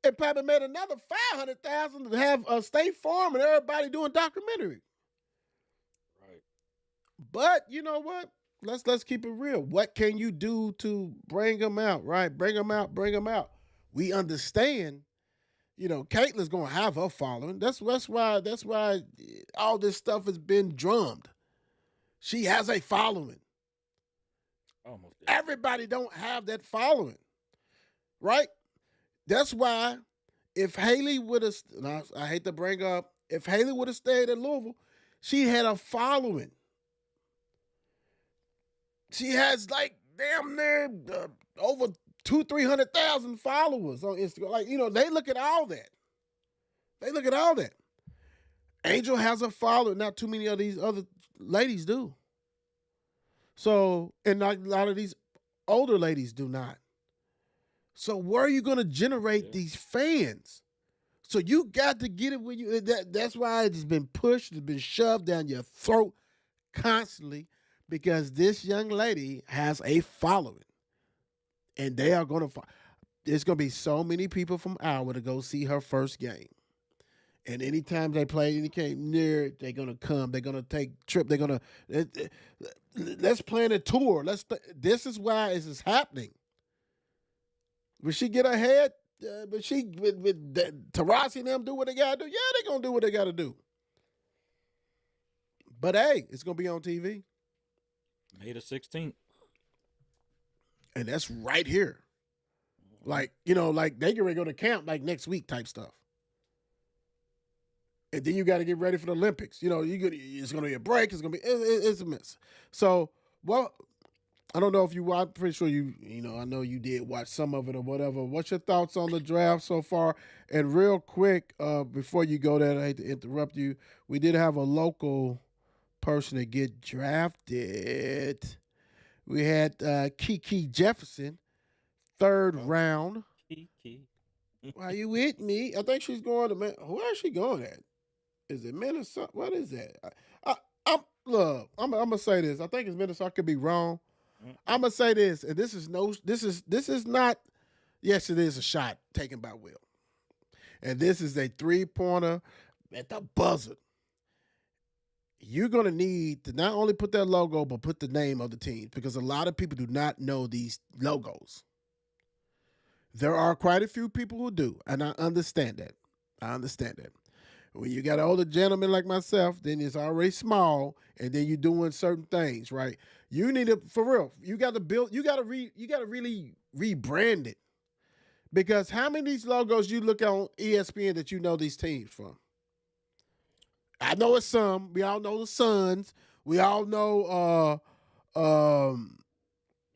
it probably made another $500,000 to have a State Farm and everybody doing documentary. But you know what? Let's keep it real. What can you do to bring them out, right? Bring them out. We understand, you know, Caitlin's gonna have her following. That's why all this stuff has been drummed. She has a following. Almost. Everybody don't have that following, right? That's why if Haley would have, I hate to bring up, if Haley would have stayed at Louisville, she had a following. She has like damn near over 200,000-300,000 followers on Instagram. Like, you know, they look at all that. Angel has a following. Not too many of these other ladies do. So, and not a lot of these older ladies do not. So where are you going to generate these fans? So you got to get it when you. That's why it's been pushed, it's been shoved down your throat constantly. Because this young lady has a following. And they are going to, there's going to be so many people from Iowa to go see her first game. And anytime they play any game near it, they're going to come. They're going to take trip. They're going to, let's plan a tour. This is why this is happening. Will she get ahead? But with Taurasi and them do what they got to do? Yeah, they're going to do what they got to do. But hey, it's going to be on TV. May the 16th. And that's right here. Like, you know, like they get ready to go to camp like next week type stuff. And then you got to get ready for the Olympics. You know, it's going to be a break. It's going to be, it's a mess. So, well, I don't know if I'm pretty sure I know you did watch some of it or whatever. What's your thoughts on the draft so far? And real quick, before you go there, I hate to interrupt you. We did have a local person to get drafted. We had Kiki Jefferson, third round. Kiki. Are you with me? I think she's going to where is she going at? Is it Minnesota? What is that? I'm gonna say this. I think it's Minnesota. I could be wrong. I'm gonna say this, and this is not. Yes, it is a shot taken by Will, and this is a 3-pointer at the buzzer. You're going to need to not only put that logo, but put the name of the team because a lot of people do not know these logos. There are quite a few people who do, and I understand that. I understand that. When you got an older gentleman like myself, then it's already small, and then you're doing certain things, right? You need to, for real. You got to build. You got to really rebrand it because how many of these logos you look on ESPN that you know these teams from? I know it's some. We all know the Suns. We all know.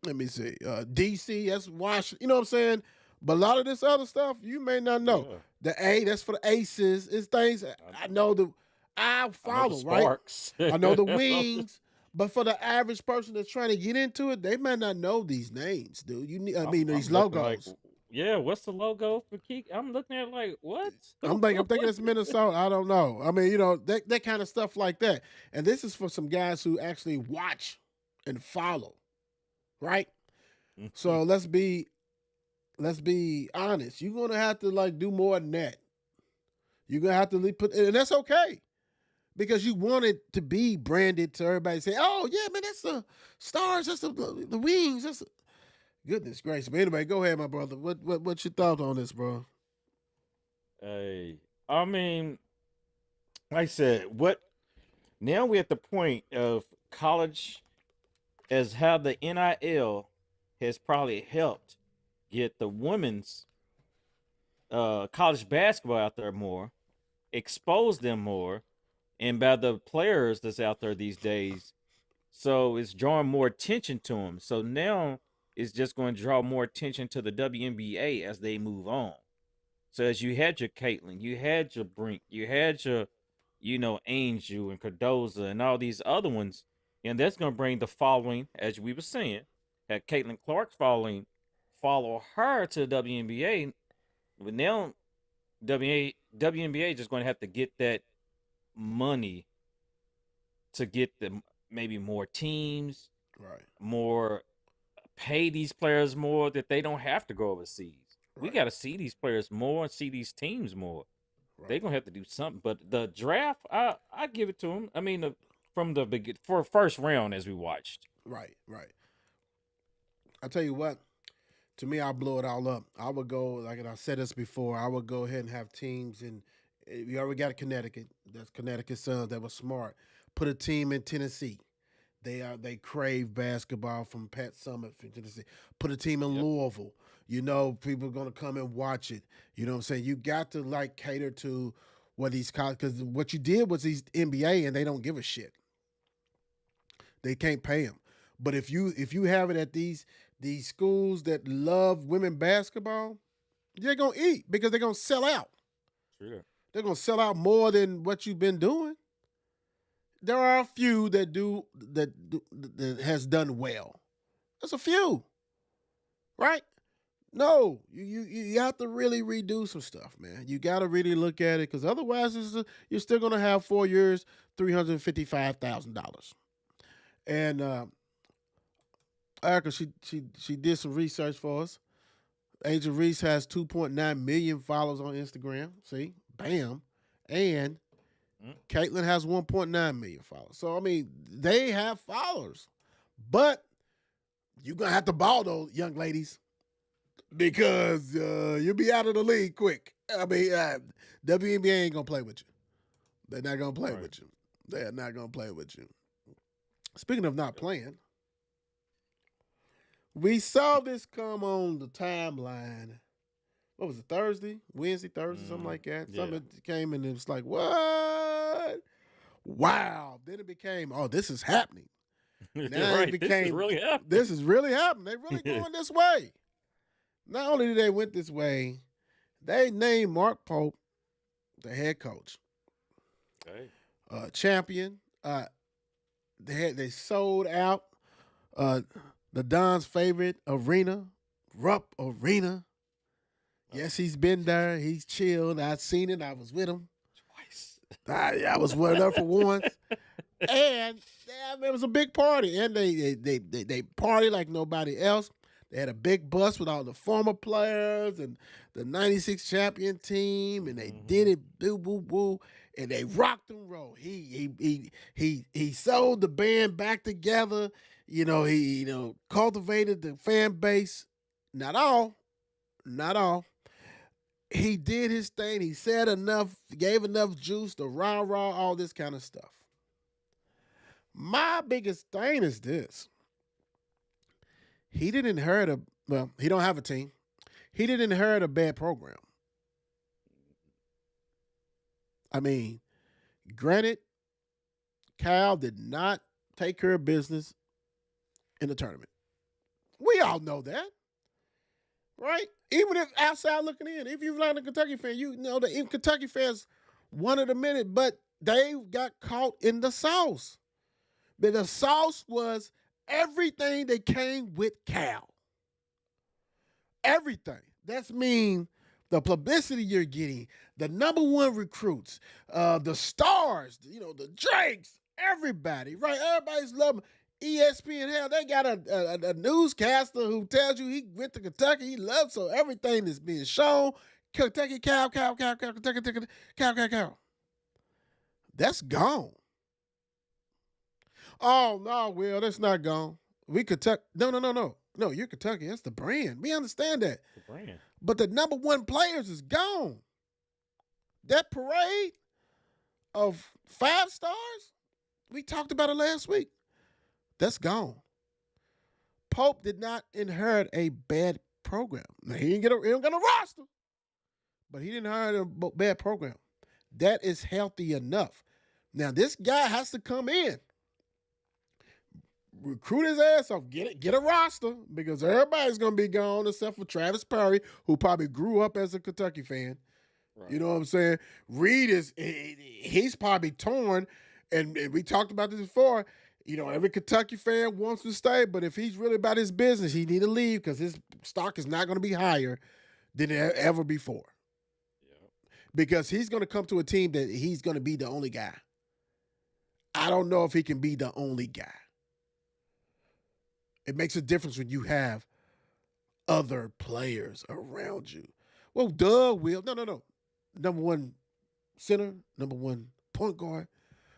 Let me see. DC. That's Washington. You know what I'm saying? But a lot of this other stuff you may not know. Yeah. The A, that's for the Aces. It's things I know the I I know the follow, right? Sparks. I know the Wings. But for the average person that's trying to get into it, they might not know these names, dude. You need, I mean, I'm these looking like, logos. yeah, what's the logo for Keek? I'm looking at it like, what? I'm thinking it's Minnesota. I don't know. I mean, that kind of stuff like that. And this is for some guys who actually watch and follow, right? So let's be honest. You're gonna have to like do more than that. You're gonna have to put, and that's okay because you want it to be branded to everybody. Say, oh yeah, man, that's the Stars, that's the Wings, that's the... Goodness gracious. But anyway, go ahead, my brother. What's your thoughts on this, bro? Hey, I mean, like I said, what now we're at the point of college as how the NIL has probably helped get the women's college basketball out there more, expose them more, and by the players that's out there these days, so it's drawing more attention to them. So now it's just going to draw more attention to the WNBA as they move on. So as you had your Caitlyn, you had your Brink, you had your, Angel and Cardoza and all these other ones, and that's going to bring the following, as we were saying, had Caitlin Clark follow her to the WNBA, but now WNBA just going to have to get that money to get them maybe more teams, Right. more pay these players more that they don't have to go overseas. We Right. got to see these players more and see these teams more. They're Right. gonna have to do something. But the draft, I give it to them. I mean, from the for first round as we watched. Right. Right. I tell you what. To me, I'll blow it all up. I would go, like I said this before, I would go ahead and have teams in. We already got Connecticut. That's Connecticut Suns that was smart. Put a team in Tennessee. They crave basketball from Pat Summit from Tennessee. Put a team in Yep. Louisville. You know, people are gonna come and watch it. You know what I'm saying? You got to like cater to what these college because what you did was these NBA and they don't give a shit. They can't pay them. But if you have it at these schools that love women basketball, they're gonna eat because they're gonna sell out. Sure. They're gonna sell out more than what you've been doing. There are a few that has done well. There's a few, right? No, you have to really redo some stuff, man. You got to really look at it because otherwise, you're still gonna have 4 years, $355,000. And Erica, she did some research for us. Angel Reese has 2.9 million followers on Instagram. See, bam, and Mm. Caitlyn has 1.9 million followers. So I mean, they have followers, but you're gonna have to ball those young ladies because you'll be out of the league quick. I mean, WNBA ain't gonna play with you. They're not gonna play Right. with you. They're not gonna play with you. Speaking of not playing, we saw this come on the timeline. What was it, Thursday? Wednesday, Thursday, something like that. Yeah. Something came and it was like, what? Wow. Then it became, oh, this is happening. Now right. it This is became, really happening. this is really happening. They really going this way. Not only did they went this way, they named Mark Pope the head coach. Okay. Champion. They sold out the Don's favorite arena, Rupp Arena. Yes, he's been there. He's chilled. I've seen it. I was with him. Twice. I was with her for once. And it was a big party. And they party like nobody else. They had a big bus with all the former players and the 96 champion team. And they did it, boo, boo, boo. And they rocked and rolled. He sold the band back together. He cultivated the fan base. Not all. Not all. He did his thing. He said enough, gave enough juice to rah, all this kind of stuff. My biggest thing is this. He didn't inherit he don't have a team. He didn't inherit a bad program. I mean, granted, Cal did not take care of business in the tournament. We all know that, right? Even if outside looking in, if you're not a Kentucky fan, you know that even Kentucky fans wanted a minute, but they got caught in the sauce. But the sauce was everything that came with Cal. Everything. That's mean the publicity you're getting, the number one recruits, the stars, the Drakes, everybody, right? Everybody's loving ESPN. Hell, they got a newscaster who tells you he went to Kentucky, he loves, so everything that's being shown, Kentucky Cal, Kentucky Cal. That's gone. Oh, no, Will, that's not gone. We Kentucky. No. No, you're Kentucky. That's the brand. We understand that. The brand. But the number one players is gone. That parade of 5 stars, we talked about it last week. That's gone. Pope did not inherit a bad program. Now, he don't get a roster, but he didn't inherit a bad program. That is healthy enough. Now, this guy has to come in, recruit his ass off, get a roster, because everybody's going to be gone except for Travis Perry, who probably grew up as a Kentucky fan. Right. You know what I'm saying? Reed he's probably torn, and we talked about this before. Every Kentucky fan wants to stay, but if he's really about his business, he need to leave because his stock is not going to be higher than ever before. Yeah. Because he's going to come to a team that he's going to be the only guy. I don't know if he can be the only guy. It makes a difference when you have other players around you. Well, Doug will. No. Number one center, number one point guard,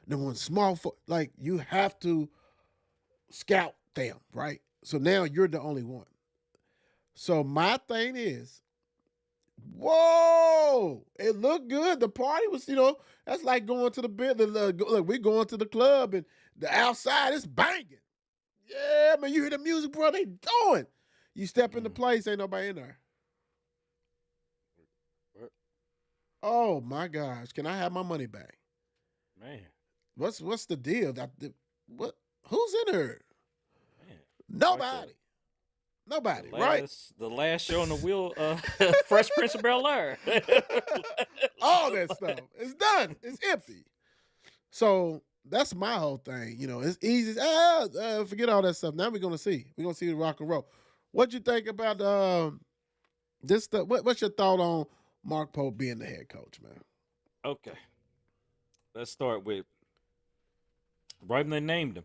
number one small foot. Like, you have to scout them, right? So now you're the only one. So my thing is, whoa, it looked good. The party was, that's like going to the bed. Look, we going to the club and the outside is banging. Yeah, man, you hear the music, bro, they doing. You step into place, ain't nobody in there. What? Oh, my gosh. Can I have my money back? Man. What's the deal? What? Who's in here? Man. Nobody, right? The last show on the wheel, Fresh Prince of Bel-Air. All that stuff. It's done. It's empty. So that's my whole thing. It's easy. Forget all that stuff. Now we're gonna see. We're gonna see the rock and roll. What you think about this stuff? What's your thought on Mark Pope being the head coach, man? Okay. Let's start with right when they named him.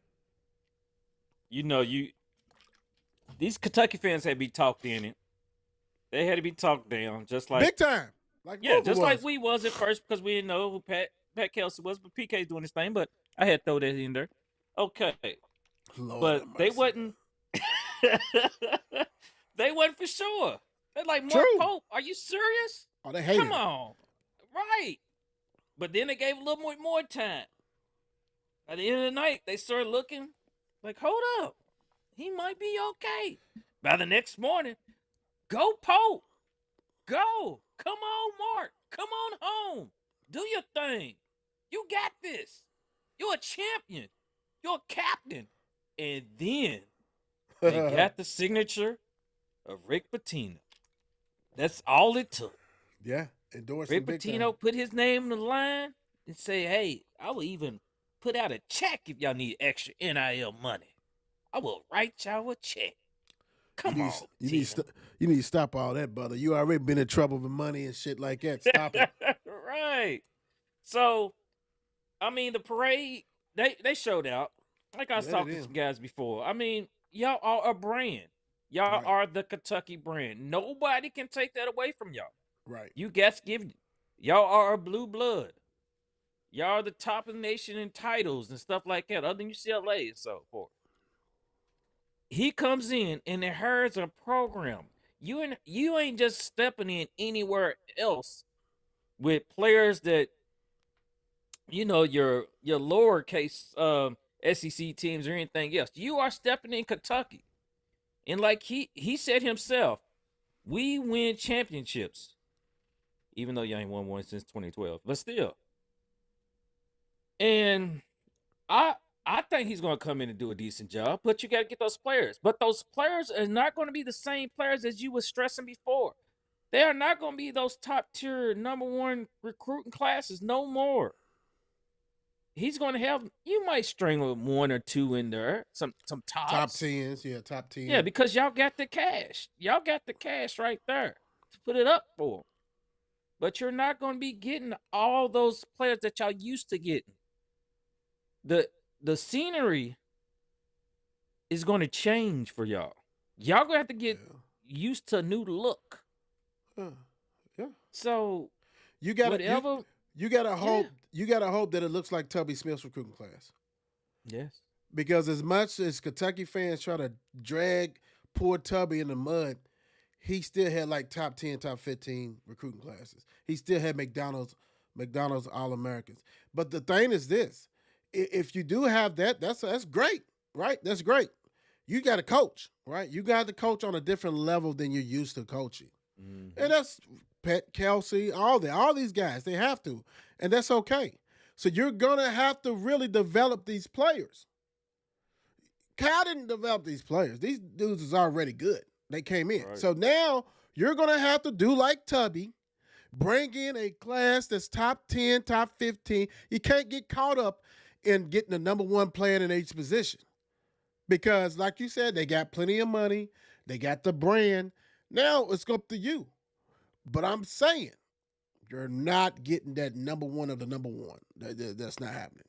These Kentucky fans had to be talked in it. They had to be talked down, just like big time. Like we was at first because we didn't know who Pat Kelsey was, but PK's doing his thing. But I had to throw that in there. Okay, Lord, but they wasn't. They wasn't for sure. They're like, Mark Pope, are you serious? Oh, they hated him. Come on, right? But then they gave a little more time. At the end of the night, they started looking like, hold up, he might be okay. By the next morning, go Pope, go. Come on, Mark. Come on home. Do your thing. You got this. You're a champion. You're a captain. And then they got the signature of Rick Pitino. That's all it took. Yeah. Endorsed Rick Pitino put his name on the line and say, hey, I will even put out a check if y'all need extra NIL money. I will write y'all a check. Come on. You need to stop all that, brother. You already been in trouble with money and shit like that. Stop it. Right. So, I mean, the parade, they showed out. Like I was talking to some guys before. I mean, y'all are a brand. Y'all are the Kentucky brand. Nobody can take that away from y'all. Right. You guys y'all are a blue blood. Y'all are the top of the nation in titles and stuff like that, other than UCLA and so forth. He comes in and inherits a program. You ain't just stepping in anywhere else with players that your lowercase SEC teams or anything else. You are stepping in Kentucky, and like he said himself, we win championships, even though you ain't won one since 2012, but still. And I I think he's going to come in and do a decent job, but you got to get those players. But those players are not going to be the same players as you were stressing before. They are not going to be those top tier number one recruiting classes no more. He's going to have, you might string with one or two in there, some tops. Top 10s, yeah, top 10. Yeah, because y'all got the cash. Y'all got the cash right there to put it up for. But you're not going to be getting all those players that y'all used to getting. The scenery is going to change for y'all. Y'all going to have to get used to a new look. Yeah. So you got whatever. You gotta hope. You gotta hope that it looks like Tubby Smith's recruiting class. Yes. Because as much as Kentucky fans try to drag poor Tubby in the mud, he still had like top 10, top 15 recruiting classes. He still had McDonald's All-Americans. But the thing is this: if you do have that, that's great, right? That's great. You got to coach, right? You got to coach on a different level than you're used to coaching, and that's Pat Kelsey, all these guys. They have to, and that's okay. So you're gonna have to really develop these players. Cal didn't develop these players. These dudes is already good. They came in. Right. So now you're going to have to do like Tubby, bring in a class that's top 10, top 15. You can't get caught up in getting the number one player in each position. Because like you said, they got plenty of money. They got the brand. Now it's up to you. But I'm saying you're not getting that number one of the number one. That's not happening.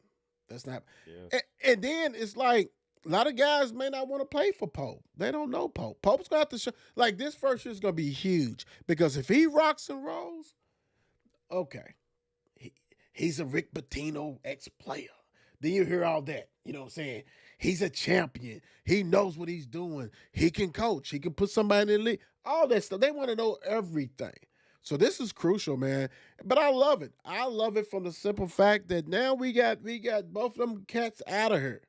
That's not. Yeah. And then it's like, a lot of guys may not want to play for Pope. They don't know Pope. Pope's going to have to show. Like, this first year is going to be huge because if he rocks and rolls, okay, he's a Rick Pitino ex-player. Then you hear all that. You know what I'm saying? He's a champion. He knows what he's doing. He can coach. He can put somebody in the league. All that stuff. They want to know everything. So this is crucial, man. But I love it. I love it from the simple fact that now we got both of them cats out of here.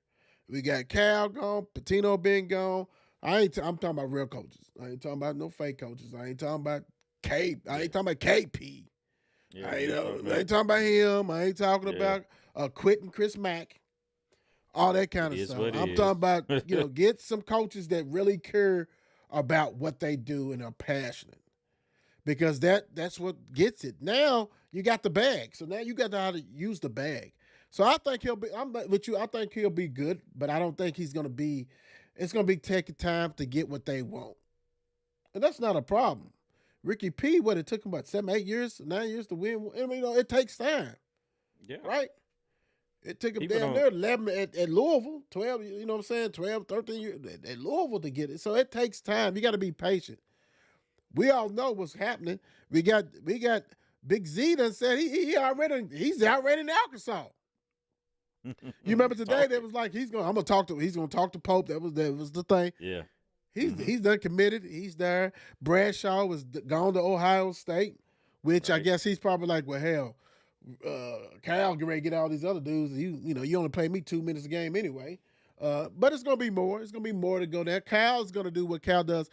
We got Cal gone, Pitino been gone. I'm talking about real coaches. I ain't talking about no fake coaches. I ain't talking about I ain't talking about KP. Yeah, I ain't talking about him. I ain't talking about quitting Chris Mack. All that kind of stuff. I'm talking about, get some coaches that really care about what they do and are passionate. Because that's what gets it. Now you got the bag. So now you got to how to use the bag. So I think I'm with you. I think he'll be good, but I don't think he's going to be. It's going to be taking time to get what they want, and that's not a problem. Ricky P, it took him about 7, 8 years, 9 years to win. I mean, it takes time. Yeah. Right. It took him down there 11 at Louisville, 12. You know what I'm saying? 12, 13 years at Louisville to get it. So it takes time. You got to be patient. We all know what's happening. We got Big Z done said he's already in Arkansas. You remember today that was like he's gonna talk to Pope. That was the thing. Yeah. He's done committed. He's there. Bradshaw was gone to Ohio State, which I guess he's probably like, well, hell, Cal get ready to get all these other dudes. You only play me 2 minutes a game anyway. But it's gonna be more. It's gonna be more to go there. Cal's gonna do what Cal does.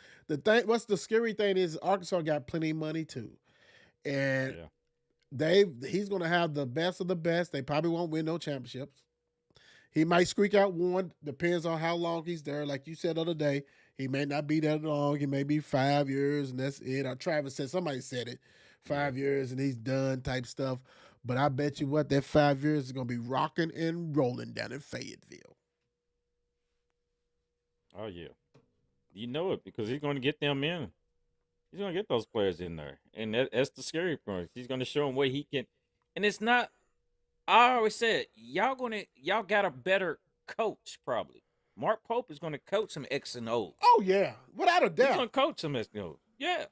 What's the scary thing is Arkansas got plenty of money too, and he's gonna have the best of the best. They probably won't win no championships. He might squeak out one. Depends on how long he's there. Like you said the other day, he may not be that long. He may be 5 years and that's it. Or Travis said, somebody said it, 5 years and he's done type stuff. But I bet you what, that 5 years is gonna be rocking and rolling down in Fayetteville. Oh yeah, you know it because he's going to get them in. He's going to get those players in there, and that's the scary part. He's going to show them what he can, and it's not. I always said y'all got a better coach probably. Mark Pope is going to coach some X and O. Oh yeah, without a doubt. He's going to coach some X and O. Yeah,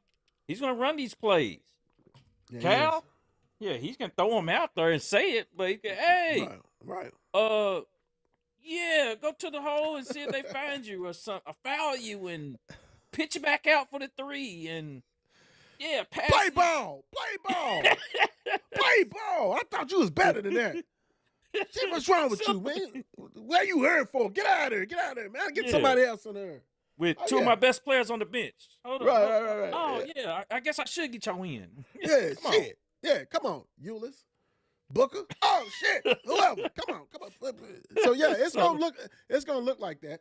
he's going to run these plays. Yeah, Cal, he's going to throw them out there and say it, but he can, hey, right. Yeah, go to the hole and see if they find you or something. Or foul you and pitch it back out for the 3 and pass Play it. ball. Play ball. Play ball. I thought you was better than that. See what's wrong with you, man? Where you here for? Get out of there. Get out of there, man. Get somebody else in there. With two of my best players on the bench. Hold on. Right. Oh, yeah. I guess I should get y'all in. Yeah, shit. Yeah, come on, Euless. Booker. Oh shit. Whoever. Come on. So yeah, it's gonna look like that.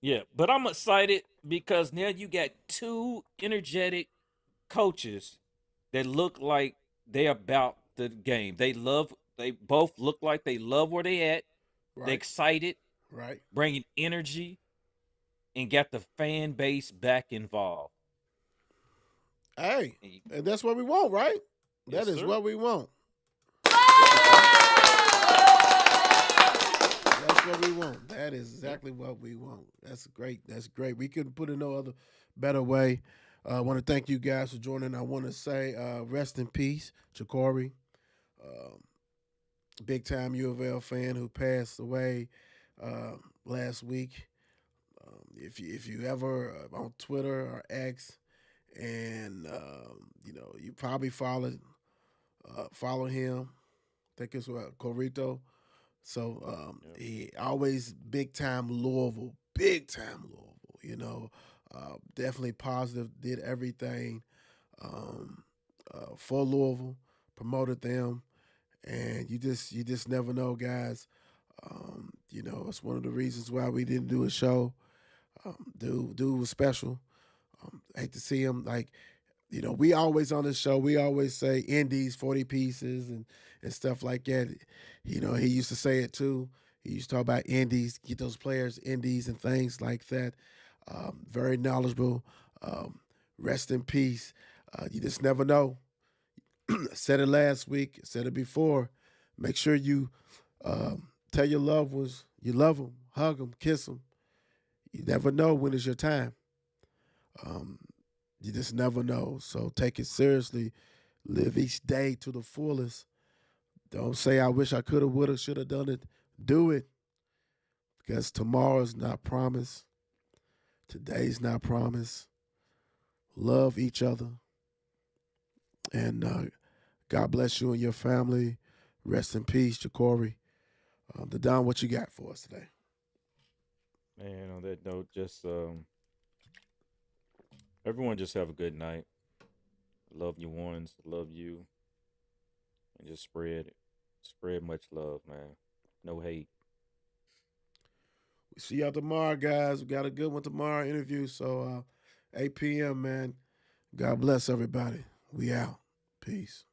Yeah, but I'm excited because now you got 2 energetic coaches that look like they're about the game. They both look like they love where they at. Right. They're excited. Right. Bringing energy and got the fan base back involved. Hey, and that's what we want, right? Yes, that is sir. what we want. That's what we want. That is exactly what we want. That's great. That's great. We couldn't put it no other better way. I want to thank you guys for joining. I want to say rest in peace, Jacory, big time U of L fan who passed away last week. If you ever on Twitter or X, and you probably follow him. I think it's Corito. So he always big time Louisville. Definitely positive. Did everything for Louisville, promoted them, and you just never know, guys. It's one of the reasons why we didn't do a show. Dude was special. I hate to see him we always on this show, we always say indies, 40 pieces and stuff like that. He used to say it too. He used to talk about indies, get those players indies and things like that. Very knowledgeable. Rest in peace. You just never know. Said it last week, said it before. Make sure you tell your loved ones you love them, hug them, kiss them. You never know when it's your time. You just never know. So take it seriously. Live each day to the fullest. Don't say, I wish I could have, would have, should have done it. Do it. Because tomorrow's not promised. Today's not promised. Love each other. And God bless you and your family. Rest in peace, Jacory. Don, what you got for us today? Man, on that note, just everyone just have a good night. Love your ones, love you, and just spread much love, man. No hate. We see y'all tomorrow, guys. We got a good one tomorrow interview. So 8 p.m., man. God bless everybody. We out. Peace.